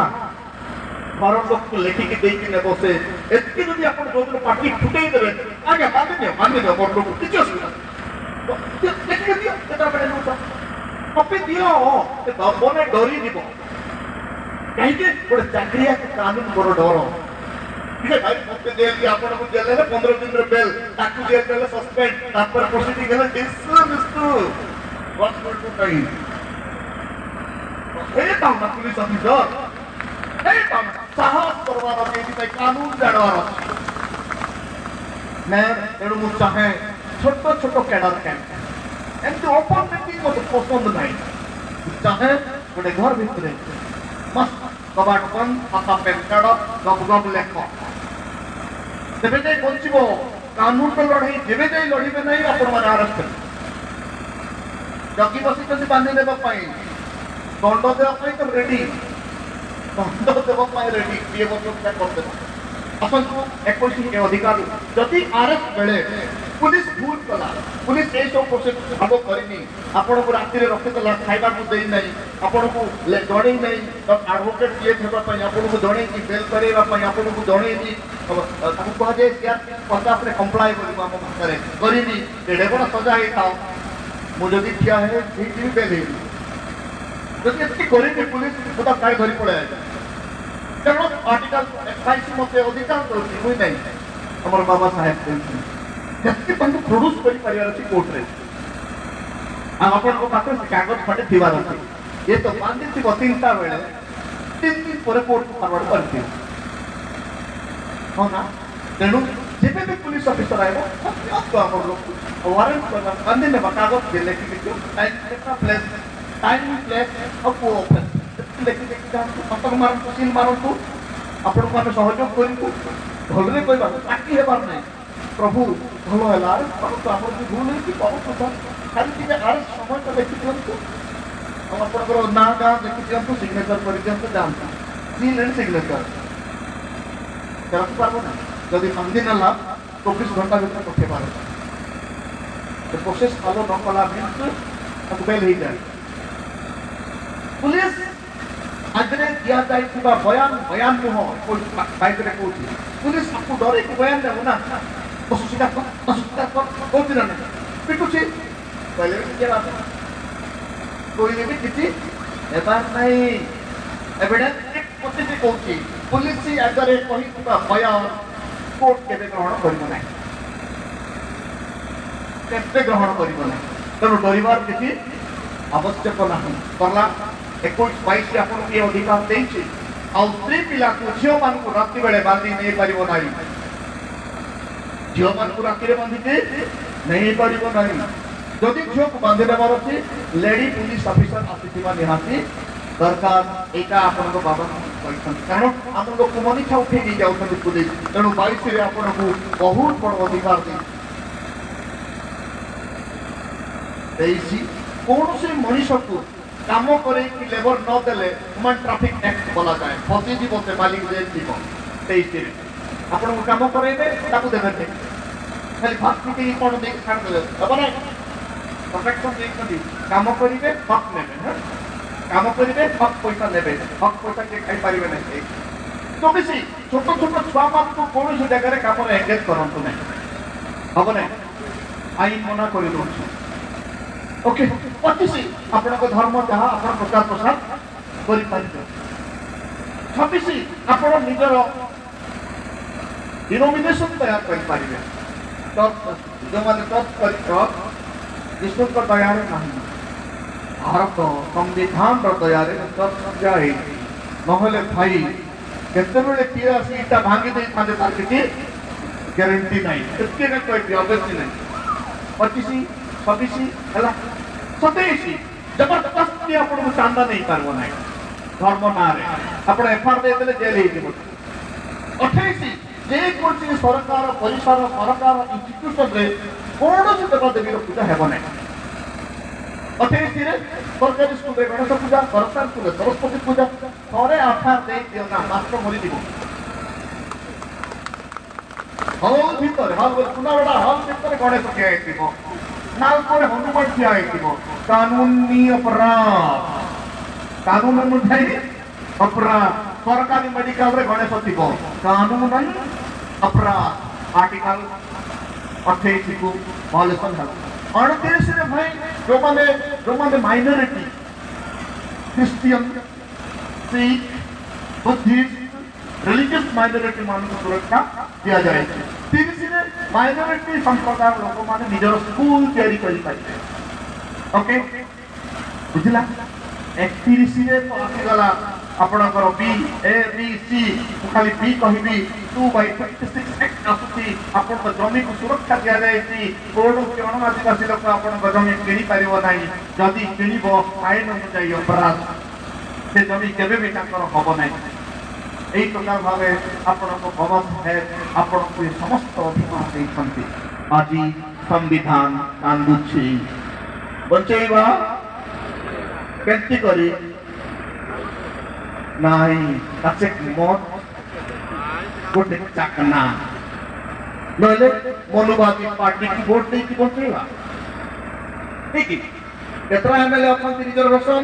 बारो लोग को लेखि के देई कि नेबो से एत्ती जदि आपण जोदर पार्टी फुटेई देबे आगे मान दे मोर लोग किछ असुविधा तो लेखि दियो केतरा बेले नो कॉपी दियो ए बने डरी दिबो काहे के गोटे चाकरिया के कानून बड़ डर ठीक भाई मते दे कि आपण को जेल रे 15 दिन रे बेल ताकू जेल रे सस्पेंड तापर प्रोसीडिंग है dismiss what will do time ए ताऊ पुलिस ऑफिसर साहस करवार के कानून जानवर मैं तेणु मु चाहे छोट छोट कैडर कैंप एमती ओपन मीटिंग मत पसंद नहीं चाहे गोटे घर भितर मस्त कबाट बंद खाता पेन कार्ड गप गप लेख तेबे जाई बंचिबो कानून पे लड़ाई जेबे जाई लड़ीबे नहीं आपण माने अरेस्ट जगी बसी कसी बांधी देबा पई दंड देबा पई तो रेडी दंड देबा पई रेडी ये बतो क्या करते अपन को 21 के अधिकार जति अरेस्ट बेले पुलिस भूल कला पुलिस ए सब प्रोसेस भागो करिनी आपण को रात्रि रे रखि तला खाइबा को देई नहीं आपण को जणे नहीं तो एडवोकेट ये थबा पई आपण को जणे की बेल करेबा पई आपण को जणे की ताकू कह जे यार 50 रे कंप्लाई करिबा हम करे करिनी एडे बड़ा सजा हे था मु जदी किया है ठीक भी बेल जदी एत्ती करिनी पुलिस पता काय धरि पड़े तेणु आर्टिकल 21 मते अधिकार दउछि कोई नहीं हमर बाबा साहेब कहछि जति बंद प्रोड्यूस करि परिवार अछि कोर्ट रे आ अपन को पात्र कागज फटे थिबा अछि ये तो बांधी थी 3टा बेले 3 दिन पर कोर्ट को फॉरवर्ड करथि हो ना तेणु जेबे भी पुलिस ऑफिसर आइबो तो हमर लोग वारंट करला बांधी ने कागज दे लेखि के टाइम प्लेस ऑफ ओपन लेखि के पत्थर मारन तो सील मारन तो आपण को सहयोग करिकु भलरे कहबा बाकी हेबार नै प्रभु भलो हला तो आपण की भूल है कि बहुत सुधा खाली कि हर समय तो देखि दियंतु हम आपण को ना गा देखि दियंतु सिग्नेचर कर दियंतु जानता सील एंड सिग्नेचर करत पाबो ना यदि मंदी न ला 24 घंटा भीतर पठे पारो तो प्रोसेस फॉलो न कला बिल्कुल अब बेल ही जाए पुलिस आदरे दिया जाय कि बयान को कोई बाइक रे कोठी पुलिस आपको डरे कि बयान देबो ना बसुसिदा को दिन ना पिटुची पहले भी क्या बात कोई भी किछि एबा नहीं एविडेंस एक पति से कोठी पुलिस से आदरे कहि कि बयान कोर्ट के ग्रहण करिबो ना କେତେ ଗ୍ରହଣ କରିବ ନାହିଁ। ତେଣୁ ଡରିବାର କିଛି ଆବଶ୍ୟକ ନାହିଁ। କଲା 21-22 ଆପଣଙ୍କୁ ଏ ଅଧିକାର ଦେଇଛି। ଆଉ ସ୍ତ୍ରୀ ପିଲାକୁ ଝିଅମାନଙ୍କୁ ରାତି ବେଳେ ବାନ୍ଧି ନେଇପାରିବ ନାହିଁ। ଝିଅମାନଙ୍କୁ ରାତିରେ ବାନ୍ଧିକି ନେଇପାରିବ ନାହିଁ। ଯଦି ଝିଅକୁ ବାନ୍ଧି ନେବାର ଅଛି ଲେଡି ପୁଲିସ ଅଫିସର ଆସିଥିବା ନିହାତି ଦରକାର। ଏଇଟା ଆପଣଙ୍କ ବାବା କହିଛନ୍ତି। କାରଣ ଆମ ଲୋକମାନେ ଇଚ୍ଛା ଉଠେଇ ନେଇ ଯାଉଛନ୍ତି ପୁଲିସ। ତେଣୁ 22ରେ ଆପଣଙ୍କୁ ବହୁତ ବଡ଼ ଅଧିକାର ଦେଇଛି। କୌଣସି ମଣିଷକୁ କାମ କରେଇକି ଲେବର ନ ଦେଲେ ହ୍ୟୁମାନ ଟ୍ରାଫିକ ଆକ୍ଟ ବୋଲାଯାଏ। ଫସିଯିବ ସେ ମାଲିକ ଜେଲ୍ ଯିବ। 23ରେ ଆପଣଙ୍କୁ କାମ କରେଇବେ ତାକୁ ଦେବେନି। ଖାଲି ଭାତ ଟିକେ କ'ଣ ଦେଇକି ଛାଡ଼ିଦେବେ ହେବ ନାହିଁ। ପ୍ରୋଟେକ୍ସନ ଦେଇଛନ୍ତି କାମ କରିବେ ହକ୍ ନେବେ। କାମ କରିବେ ହକ୍ ପଇସା ନେବେ। ହକ୍ ପଇସା କିଏ ଖାଇପାରିବେ ନାହିଁ। 24 ଛୋଟ ଛୋଟ ଛୁଆମାନଙ୍କୁ କୌଣସି ଜାଗାରେ କାମରେ ଏଙ୍ଗେଜ କରନ୍ତୁ ନାହିଁ। ହବ ନାହିଁ। ଆଇନ ମନା କରିଦେଉଛି। ଓକେ 25 ଆପଣଙ୍କ ଧର୍ମ ଯାହା ଆପଣ ପ୍ରଚାର ପ୍ରସାର କରିପାରିବେ। 26 ଆପଣ ନିଜର ଡିନୋମିନେସନ ତୈୟାର କରିପାରିବେ। ଯେଉଁମାନେ ଚର୍ଚ୍ଚ କରିଛ ଯୀଶୁଙ୍କ ଦୟାରେ ନାହିଁ, ଭାରତ ସମ୍ବିଧାନର ଦୟାରେ ଚର୍ଚ୍ଚ ହେଇଛି। ନହେଲେ ଭାଇ କେତେବେଳେ କିଏ ଆସି ଇଟା ଭାଙ୍ଗି ଦେଇଥାନ୍ତେ ତାର କିଛି ଗ୍ୟାରେଣ୍ଟି ନାହିଁ। ଏତେ କହିବି ଅବଶ୍ୟ ନାହିଁ। 25 26 ହେଲା 27 ଜବରଦସ୍ତି ଆପଣଙ୍କୁ ଚାନ୍ଦା ନେଇପାରିବ ନାହିଁ। ଧର୍ମ ନାଁରେ ଆପଣ ଏଫଆଇଆର ଦେଇଦେଲେ ଜେଲ ହେଇଯିବ। 28 ଯେକୌଣସି ସରକାର ପରିସର ସରକାର ଇନଷ୍ଟିଟ୍ୟୁସନରେ କୌଣସି ଦେବାଦେବୀର ପୂଜା ହେବ ନାହିଁ। 28ରେ ସରକାରୀ ସ୍କୁଲରେ ଗଣେଶ ପୂଜା, ସରକାରୀ ସ୍କୁଲରେ ସରସ୍ୱତୀ ପୂଜା। ଥରେ ଏଫଆଇଆର ଦେଇଦିଅ ନା ମାଷ୍ଟର ମରିଯିବ। ହଲ୍ ଭିତରେ ସୁନାବେଡ଼ା ହଲ୍ ଭିତରେ ଗଣେଶ ଠିଆ ହେଇଥିବ, ନାଲକୋରେ ହନୁମାନ ଠିଆ ହେଇଥିବ। କାନୁନି ଅପରାଧ, କାନୁନ ଅନୁଯାୟୀ ଅପରାଧ। ସରକାରୀ ମେଡିକାଲରେ ଗଣେଶ ଥିବ, କାନୁନ ଅପରାଧ। ଆର୍ଟିକଲ 28କୁ ଭାୟୋଲେସନ ହେଲା। 29ରେ ଭାଇ ଯୋଉମାନେ ମାଇନରିଟି ଖ୍ରୀଷ୍ଟିଆନ, ଶିଖ, ବୁଦ୍ଧିଷ୍ଟ, ରିଲିଜିୟସ୍ ମାଇନରିଟି ମାନଙ୍କୁ ସୁରକ୍ଷା ଦିଆଯାଇଛି। 30ରେ ମାଇନରିଟି ସମ୍ପ୍ରଦାୟର ଲୋକମାନେ ନିଜର ସ୍କୁଲ ତିଆରି କରିପାରିବେ। ଓକେ ବୁଝିଲା। 31ରେ ତ ଆସିଗଲା ଆପଣଙ୍କର BABC। ମୁଁ ଖାଲି B କହିବି। 2/56 ଆକ୍ଟ ଆସୁଛି। ଆପଣଙ୍କ ଜମିକୁ ସୁରକ୍ଷା ଦିଆଯାଇଛି। କୌଣସି ଅଣଆଦିବାସୀ ଲୋକ ଆପଣଙ୍କ ଜମି କିଣିପାରିବ ନାହିଁ। ଯଦି କିଣିବ ଆଇନ ଅନୁଯାୟୀ ଅପରାଧ। ସେ ଜମି କେବେ ବି ତାଙ୍କର ହବ ନାହିଁ। এই প্রকার ভাবে আপনার বাবা সাহেব আপনাকে সমস্ত অধিকার দিয়েছেন। আজি সংবিধান কান্দুছি বঞ্চাইবা কেমতি করি নাই কাছে মত গোটে চাকনা নইলে মনোবাদী পার্টি কি ভোট ଦେଇକି বঞ্চাইবা। ঠিক কেতটা এমএলএ অଛନ୍ତି রিজর্ভেশন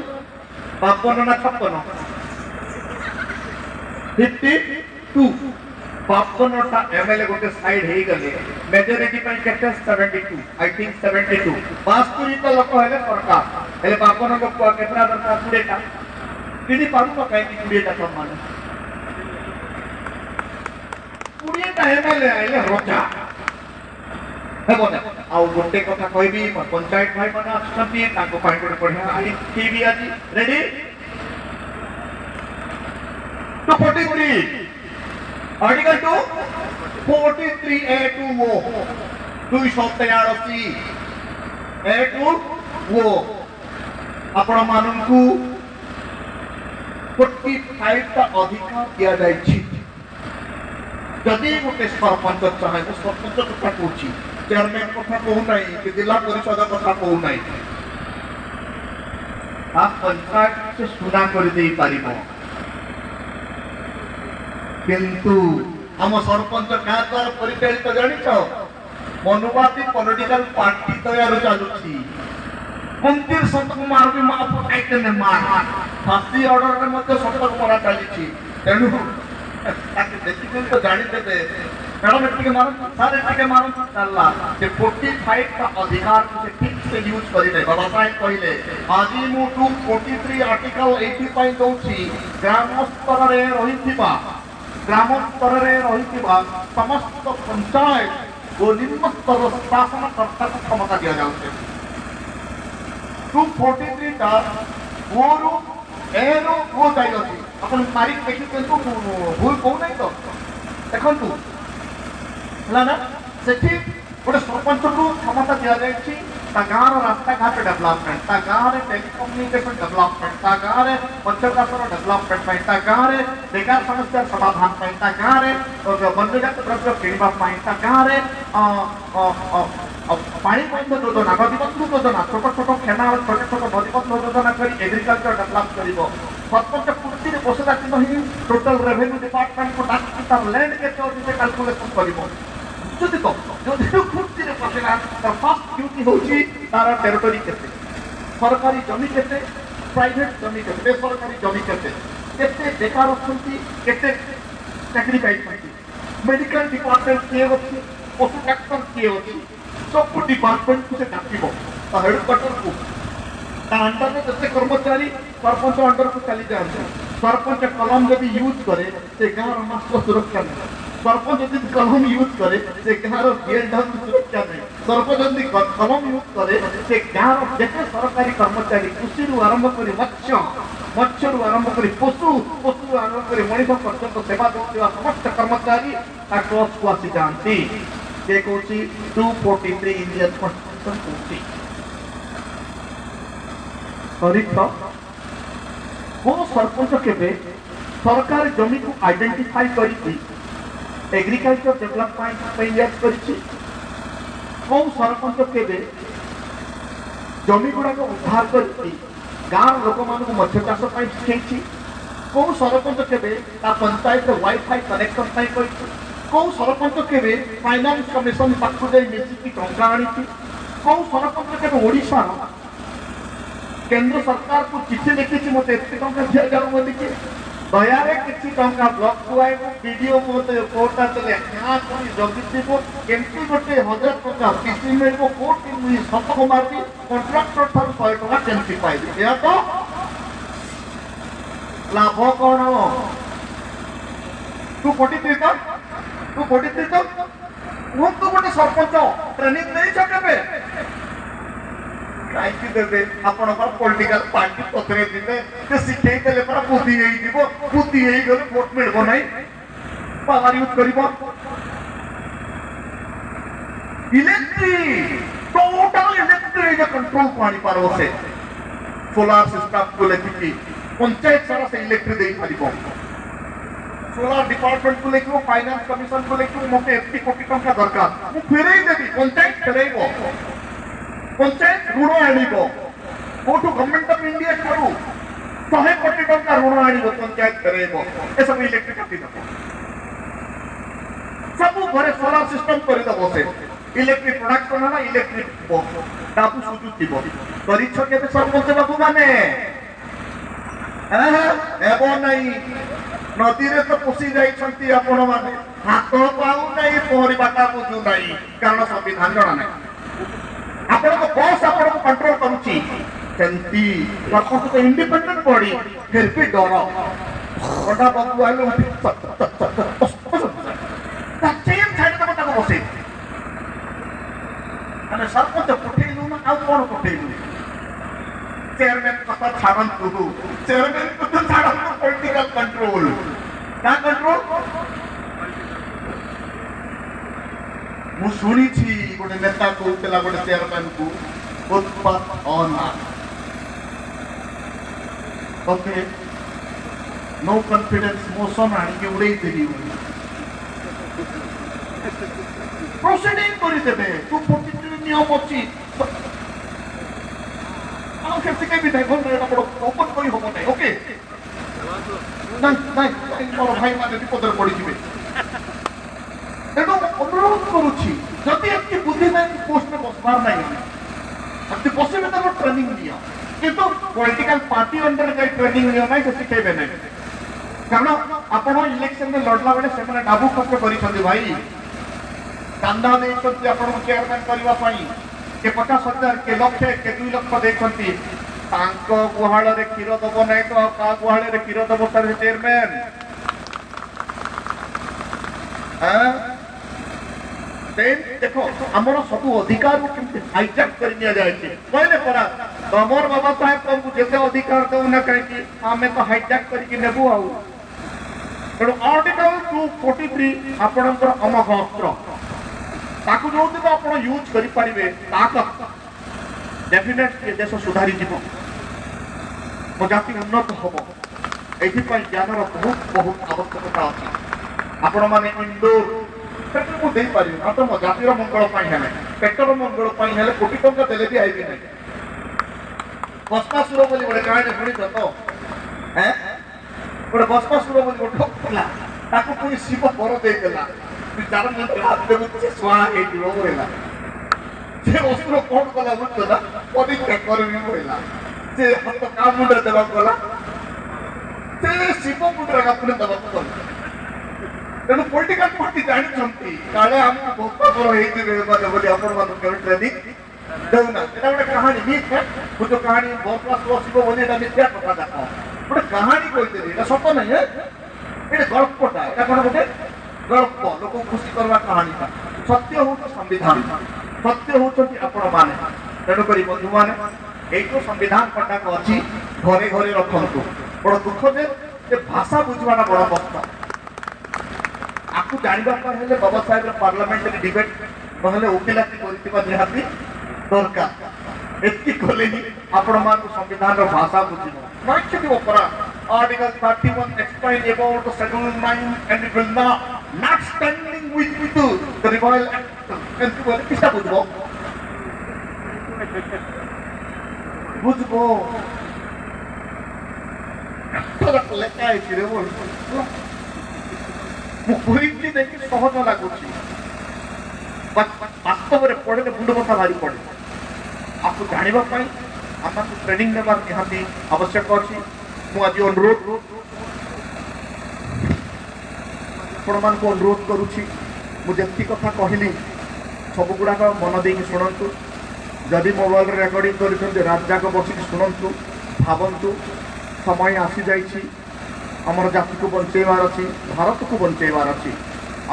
52 না 56? 52 52টা এমএলএ গোটে সাইড হয়ে গেলে মেজরিটি পাই কেতে 72 আই থিংক 72 বাস্তবিক লোক হলে সরকার হেলে 52 লোক কেতরা দরকার 20টা কিনি পারু না কাই 20টা সম্মান 20টা এমএলএ আইলে রচা ହେବ ନା। ଆଉ ଗୋଟେ କଥା କହିବି, ପଞ୍ଚାୟତ ଭାଇ ମାନେ ଆସୁଛନ୍ତି ତାଙ୍କ ପାଇଁ ଗୋଟେ ବଢିଆ ଆଇନ ଆଜି ରେଡି। 243 आर्टिकल 243A2 283 A2 आपण मानू 45टा अधिकार दिया जायछि। जदि गोटे सरपंच चाहे तो सरपंच कथा कहूँ, चेयरमैन कथा कहू ना कि जिला परिषद कथा कहू ना, आप पंचायत से सुना कर दे पारिबो। किंतु हम सरपंच क्या द्वारा परिचालित जानिछ, मनुवादी पॉलिटिकल पार्टी तैयार चलुछि। 29 सतक मार भी माफ आइटने मार फांसी ऑर्डर रे मध्य सतक मरा चलिछि। तेणु ताके देखि तो जानि देबे मैडम एटिके मारो सारे एटिके मारो चलला से 45 का अधिकार से ठीक से यूज करिले। बाबा साहेब कहिले आजि मु 243 आर्टिकल 80 पाई दउछि ग्राम स्तर रे रहिथिबा समस्त पंचायत ଓ ନିମ୍ନ ସ୍ତର ଶାସନକର୍ତ୍ତାକୁ କ୍ଷମତା ଦିଆଯାଉଛି। 243 ଟା ଓରୁ ଏରୁ ଓ ଯାଇ ଅଛି। ଆପଣ ମାରିକି ଦେଖିଦିଅନ୍ତୁ, ଭୁଲ କହୁନାହିଁ ତ। ଦେଖନ୍ତୁ ହେଲା ନା, ସେଠି ଗୋଟେ ସରପଞ୍ଚକୁ କ୍ଷମତା ଦିଆଯାଇଛି ତା ଗାଁର ରାସ୍ତାଘାଟ ଡେଭଲପମେଣ୍ଟ, ତା ଗାଁରେ ଟେଲିକମ୍ୟୁନିକେସନ ଡେଭଲପମେଣ୍ଟ, ତା ଗାଁରେ ମତ୍ସ୍ୟଚାଷର ଡେଭଲପମେଣ୍ଟ ପାଇଁ, ତା ଗାଁରେ ବେକାର ସମସ୍ୟାର ସମାଧାନ ପାଇଁ, ତା ଗାଁରେ ବନ୍ୟଜାତ ଦ୍ରବ୍ୟ କିଣିବା ପାଇଁ, ତା ଗାଁରେ ପାଣି ବନ୍ଧ ଯୋଜନା, ନଦୀବନ୍ଧ ଯୋଜନା, ଛୋଟ ଛୋଟ କେନାଲ, ଛୋଟ ଛୋଟ ନଦୀବନ୍ଧ ଯୋଜନା କରି ଏଗ୍ରିକଲଚର ଡେଭଲପ କରିବ। ସରପଞ୍ଚ କୁର୍ତ୍ତିରେ ବସିଲା ଦିନ ହିଁ ଟୋଟାଲ ରେଭିନ୍ୟୁ ଡିପାର୍ଟମେଣ୍ଟକୁ ଡାକିକି ତାର ଲ୍ୟାଣ୍ଡ କେତେ ଅଛି ସେ କାଲକୁଲେସନ କରିବ। ଯଦି କୁର୍ତ୍ତିରେ ବସିଲା ତାର ଫାର୍ଷ୍ଟ ଡ୍ୟୁଟି ହେଉଛି ତାର ଟେରିଟୋରୀ କେତେ, ସରକାରୀ ଜମି କେତେ, ପ୍ରାଇଭେଟ ଜମି କେତେ, ବେସରକାରୀ ଜମି କେତେ, କେତେ ବେକାର ଅଛନ୍ତି, କେତେ ଚାକିରି ପାଇଛନ୍ତି, ମେଡିକାଲ ଡିପାର୍ଟମେଣ୍ଟ କିଏ ଅଛି, ପଶୁ ଡାକ୍ତର କିଏ ଅଛି, ସବୁ ଡିପାର୍ଟମେଣ୍ଟକୁ ସେ ଡାକିବ ତା ହେଡକ୍ୱାର୍ଟରକୁ। ତା ଅଣ୍ଡରରେ ଯେତେ କର୍ମଚାରୀ ସରପଞ୍ଚ ଅଣ୍ଡରକୁ ଚାଲି ଯାଆନ୍ତି। ସରପଞ୍ଚ କଲମ ଯଦି ୟୁଜ୍ କରେ ସେ ଗାଁର ମାତ୍ର ସୁରକ୍ଷା ନାହିଁ। ସରପଞ୍ଚ ଯଦି କଲମ ୟୁଜ୍ କରେ ସେ ଗାଁର ଗେଲ୍ଡାଉନ୍ ସୁରକ୍ଷା ନାହିଁ। ସରପଞ୍ଚ ଯଦି କଲମ ୟୁଜ୍ କରେ ସେ ଗାଁର ଯେତେ ସରକାରୀ କର୍ମଚାରୀ, କୃଷିରୁ ଆରମ୍ଭ କରି ମତ୍ସ୍ୟରୁ ଆରମ୍ଭ କରି ପଶୁରୁ ଆରମ୍ଭ କରି ମଣିଷ ପର୍ଯ୍ୟନ୍ତ ସେବା ଦେଉଥିବା ସମସ୍ତ କର୍ମଚାରୀ ତା କ୍ଲବକୁ ଆସିଯାଆନ୍ତି। ସେ କହୁଛି 243 ଇଣ୍ଡିଆନ୍ କନଷ୍ଟିଟ୍ୟୁସନ କହୁଛି। କୋଉ ସରପଞ୍ଚ କେବେ ସରକାର ଜମିକୁ ଆଇଡେଣ୍ଟିଫାଇ କରିକି ଏଗ୍ରିକଲଚର ଡେଭଲପମେଣ୍ଟ ପାଇଁ ୟୁଜ୍ କରିଛି? କୋଉ ସରପଞ୍ଚ କେବେ ଜମି ଗୁଡାକ ଉଦ୍ଧାର କରିକି ଗାଁର ଲୋକମାନଙ୍କୁ ମତ୍ସ୍ୟ ଚାଷ ପାଇଁ ଶିଖେଇଛି? କୋଉ ସରପଞ୍ଚ କେବେ ତା ପଞ୍ଚାୟତରେ ୱାଇଫାଇ କନେକ୍ସନ ପାଇଁ କରିଛି? କୋଉ ସରପଞ୍ଚ କେବେ ଫାଇନାନ୍ସ କମିଶନ ପାଖକୁ ଯାଇ ମିଶିକି ଟଙ୍କା ଆଣିଛି? କୋଉ ସରପଞ୍ଚ କେବେ ଓଡ଼ିଶାର କେନ୍ଦ୍ର ସରକାରକୁ ଚିଠି ଲେଖିଛି ମତେ ଏତେ ଟଙ୍କା ଦିଆଯାଉ ବୋଲିକି? ଦୟାରେ କିଛି ଟଙ୍କା ବ୍ଲକକୁ ଆଇବ, ବିଡିଓ ମତେ କୋର୍ଟା ଦେଲେ ହାଁ କରି ଜଗିଥିବ, କେମିତି ଗୋଟେ 1000 ଟଙ୍କା କିସ୍ତି ମିଳିବ, କୋର୍ଟ ଶତକ ମାରିବି, କଣ୍ଟ୍ରାକ୍ଟର ଠାରୁ 100 ଟଙ୍କା କେମିତି ପାଇବି? ଏହା ତ ଲାଭ କଣ? ତୁ କୋଟିଥିଲି ତ କୁହନ୍ତୁ, ଗୋଟେ ସରପଞ୍ଚ ଟ୍ରେନିଂ ନେଇଛ କେବେ? କାହିଁକି ଦେବେ? ଆପଣଙ୍କର ପଲିଟିକାଲ ପାର୍ଟି ପଛରେ ଯିବେ, ସେ ଶିଖେଇ ଦେଲେ ପରା ବୁଦ୍ଧି ହେଇଯିବ। ବୁଦ୍ଧି ହେଇଗଲେ ଭୋଟ ମିଳିବ ନାହିଁ, ପାୱାର ୟୁଜ କରିବ। ଇଲେକ୍ଟ୍ରିକ ଟୋଟାଲ ଇଲେକ୍ଟ୍ରିକ କଣ୍ଟ୍ରୋଲକୁ ଆଣିପାରିବ ସେ। ସୋଲାର ସିଷ୍ଟମକୁ ଲେଖିକି ପଞ୍ଚାୟତ ସାରା ସେ ଇଲେକ୍ଟ୍ରିକ ଦେଇପାରିବ। सोलार डिपार्टमेंट को लेकिन फाइनेंस कमिशन को लेकिन मत एति कोटी टंका दरकार मु फेरई देबी पंचायत फेरईबो पंचायत ऋण आनिबो कोठु गवर्नमेंट ऑफ इंडिया करू 100 कोटी टंका ऋण आनिबो पंचायत फेरईबो ए सब इलेक्ट्रिक काटी दबो सब घरे सोलार सिस्टम करि दबो से इलेक्ट्रिक प्रोडक्शन ना इलेक्ट्रिक डाबू सुजु थिबो करिछ केबे सरपंच बाबू माने एबो नहीं नदी रे तो पशि जाइछंती आपण माने हाथ पाऊ नहीं पहरिबाटा बुझु नहीं कारण संविधान जणा नहीं आपण को बॉस आपण को कंट्रोल करूची सेंती सरपंच तो इंडिपेंडेंट बॉडी फिर भी डर बड़ा बाबू आलो सेम साइड का बता बसे अरे सरपंच पठेलु ना आ कोन पठेलु चेयरमैन कथा छाड़न तू चेयरमैन कथा छाड़न पॉलिटिकल कंट्रोल क्या कंट्रोल मु सुनी छी गोटे नेता कहूला गोटे चेयरमैन को उत्पात on okay no confidence motion आनी के उड़े देबी प्रोसीडिंग करि देबे तू पॉलिटिकल नियम अछि आउ केते के भी देखो एटा बड़ ओपन करी होबो नै ओके नहीं मोर भाई माने विपदर पड़ी जिवे एटो अनुरोध करूची जति एति बुद्धि नै पोस्ट में बसबार नै अति पसिबल तो ट्रेनिंग दिया किंतु पॉलिटिकल पार्टी अंडर के ट्रेनिंग लियो नै से सिखेबे नै कारण आपण इलेक्शन में लड़ला बेले से माने डाबू खर्च करी छथि भाई कांदा नै छथि आपण चेयरमैन करबा पई के 50,000 के लक्ष के 2 लाख देखती गुहाल क्षीर दब ना तो का गुहाल क्षीर दब सर चेयरमैन ଦେଖ ଆମର ସବୁ ଅଧିକାରକୁ କେମିତି ହାଇଜାକ୍ କରି ନିଆଯାଇଛି କହିଲେ ପରା ତମର ବାବା ସାହେବ ତମକୁ ଯେତେ ଅଧିକାର ଦଉନା କାହିଁକି ଆମେ ତ ହାଇଜାକ୍ କରିକି ନେବୁ ଆଉ ତେଣୁ ଆର୍ଟିକଲ 243 ଆପଣଙ୍କର ଅମୋଘ ଅସ୍ତ୍ର ତାକୁ ଯୋଉଦିନ ଆପଣ ୟୁଜ୍ କରିପାରିବେ ତାକତ ଡେଫିନେଟଲି ଦେଶ ସୁଧାରି ଯିବ ମୋ ଜାତି ଉନ୍ନତ ହବ ଏଥିପାଇଁ ଜ୍ଞାନର ବହୁତ ବହୁତ ଆବଶ୍ୟକତା ଅଛି ଆପଣମାନେ ଇଣ୍ଡୋର ପେଟ୍ରୋଲ ଦେଇପାରିବେ ମାତ୍ର ମୋ ଜାତିର ମଙ୍ଗଳ ପାଇଁ ହେଲେ ପେଟ୍ରୋଲ ମଙ୍ଗଳ ପାଇଁ ହେଲେ କୋଟି ଟଙ୍କା ଦେଲେ ବି ଆଇବେ ନାହିଁ ବସ୍ପାସୁର ବୋଲି ଗୋଟେ କାହାଣୀ ଶୁଣିଛ ତ ଗୋଟେ ବସ୍ପାସୁର ବୋଲି ଗୋଟେ ଥିଲା ତାକୁ ପୁଣି ଶିବ ବର ଦେଇଦେଲା ଚାର ଛୁଆ ହେଇଯିବ କହିଲା ସେ ଅସୁର କଣ କଲା ବୁଝଛ ନା ପଦୀକ୍ଷା କରିବି କହିଲା ସେ ହାତ କା ମୁଣ୍ଡରେ ଦେବାକୁ ଗଲା ସେ ଶିବ ମୁଣ୍ଡରେ ପୁଣି ଦେବାକୁ ଗଲା ତେଣୁ ପଲିଟିକାଲ ପାର୍ଟି ଜାଣିଛନ୍ତି କାଳେ ଆମକୁ ଭୋକର ହେଇଥିବେ ମାନେ ବୋଲି ଆପଣମାନଙ୍କୁ କେବେ ଟ୍ରେନିଂ ଦେଉନା ଏଟା ଗୋଟେ କାହାଣୀ ମୁଁ ଯୋଉ କାହାଣୀ ବରପ୍ଲାସ ବସିବ ବୋଲି ଏଟା ମିଥ୍ୟା କଥା ଦେଖ ଗୋଟେ କାହାଣୀ କହିଦେବି ଏଟା ସତ ନାହିଁ ଏଟା ଗଳ୍ପଟା ଏଟା କଣ ଗୋଟେ ଗଳ୍ପ ଲୋକଙ୍କୁ ଖୁସି କରିବା କାହାଣୀଟା ସତ୍ୟ ହଉଛି ସମ୍ବିଧାନ ସତ୍ୟ ହଉଛନ୍ତି ଆପଣମାନେ ତେଣୁକରି ବନ୍ଧୁମାନେ ଏଇଠୁ ସମ୍ବିଧାନ କଟାକ ଅଛି ଘରେ ଘରେ ରଖନ୍ତୁ ବଡ ଦୁଃଖ ଯେ ଭାଷା ବୁଝିବାଟା ବଡ କଷ୍ଟ आपको जानवा हेले बाबा साहेब पार्लियामेंट डिबेट नहले ओकिलाती करथिबा निहाती दरकार एति कोले नि आपण मान संविधान रो भाषा बुझिनो माइक दिबो परा article 31 explain about the schedule 9 and it will not standing with the revival act and to किसा बुझबो बुझबो तोरा लेखा है रे बोल मुझे देखिए सहज लगुच वास्तव में पढ़े मुंड बता भारी पड़े आपको जानवाई आमको ट्रेनिंग नेबार निहाती आवश्यक अच्छी मुझे अनुरोध आपण को अनुरोध करुच्ची मुझे कथा कहली सब गुड़ाक मन दे शुणु जदि मोबाइल रेकर्डिंग कर रात जाक बसिक शुणु भावतु समय आसी जाइए आमर जाति को बंचेबार अच्छी भारत को बंचेबार अच्छी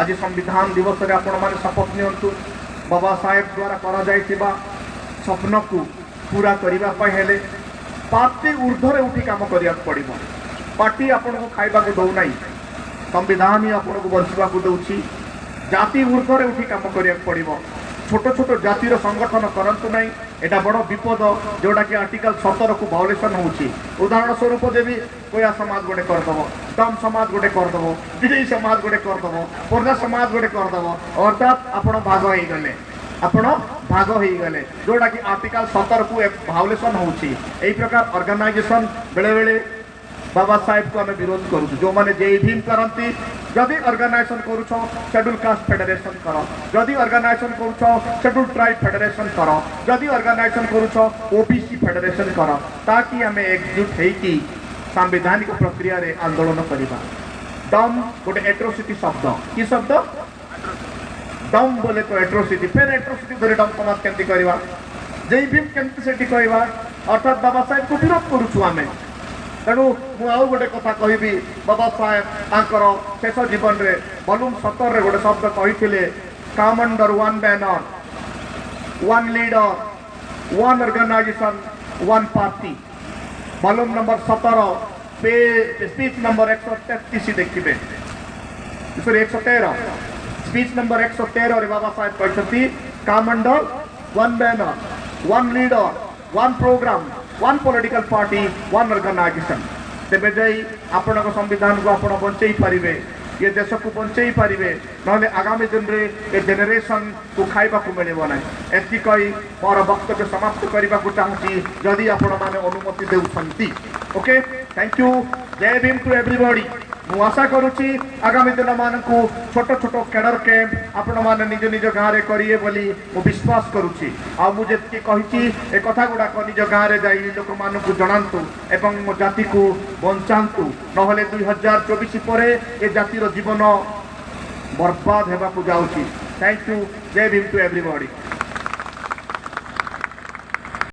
आज संविधान दिवस में आपण मैंने शपथ नियंतु बाबा साहेब द्वारा करा जाइथिबा स्वप्न को पूरा करने हेले पार्टी ऊर्ध्वे उठी काम करिया पड़िबो पार्टी आपण को खाइबा को दउ नाही संविधान ही आपण को बंचवा को दउछि जाति ऊर्ध्वे उठी काम करिया पड़िबो छोट छोट जातिर संगठन करंतु नहीं एटा बड़ विपद जोटा कि आर्टिकल 17 को भायोलेशन होउछि उदाहरण स्वरूप देवी कोया समाज गोटे करदब दम समाज गोटे करदब विजयी समाज गोटे करदब पर्दा समाज गोटे करदब अर्थात आपण भाग हो गले आपण भाग हो गले जोटा कि आर्टिकल 17 को भायोलेशन होउछि एई प्रकार ऑर्गेनाइजेशन बेले बेले बाबा साहेब को आम विरोध करूँ जो मैंने जे भीम करती जदि ऑर्गेनाइजेशन करुछ शेड्यूल कास्ट फेडरेशन कर जदि ऑर्गेनाइजेशन करुछ शेड्यूल ट्राइब फेडरेशन कर जदि ऑर्गेनाइजेशन करुछ ओबीसी फेडरेशन कर ताकि आम एकजुट होइकी सांविधानिक प्रक्रिया रे आंदोलन करवा दम गोटे एट्रोसिटी शब्द कि शब्द दम बोले तो एट्रोसिटी फिर एट्रोसिटी धरे दम समाज केमती करवा जय भीम केमती सेठी कहवा अर्थात बाबा साहेब को विरोध करुछु आमे तेणु मुझे गोटे कथा कहि बाबा साहेब आंकर शेष जीवन में वॉल्यूम 17 रे गोटे शब्द कही काम under one banner one leader one organisation one party volume number 17 पे स्पीच नंबर 133 देखिए सॉरी 113 स्पीच नंबर 113 रे बाबा साहेब कहते काम under one banner one leader one programme one political party one organisation तेबे जाई आपण संविधान को आपण बंचई पारिबे ये देश को बंचई पारिबे नहले आगामी दिन रे ए जेनरेशन को खाइबा को मिलबो नै एति कई मोर वक्तव्य समाप्त करबा को चाहूची जदि आपण माने अनुमति देउछंती ओके थैंक यू जय भीम टू एवरीबॉडी मु आशा करूची आगामी दिन मानकू छोट छोट कैडर कैंप आपण माने निज निज गाँव में करिए बोली मु विश्वास करूची आ मु जेति कहिची ए कथा गुडा निज गाँव में जाई लोक मानकू जणांतु एवं मो जाति को बंचांतु नहले 2024 पर ए जातिर जीवन बर्बाद हेबा को जाउची थैंक यू जय भीम टू एवरीबॉडी।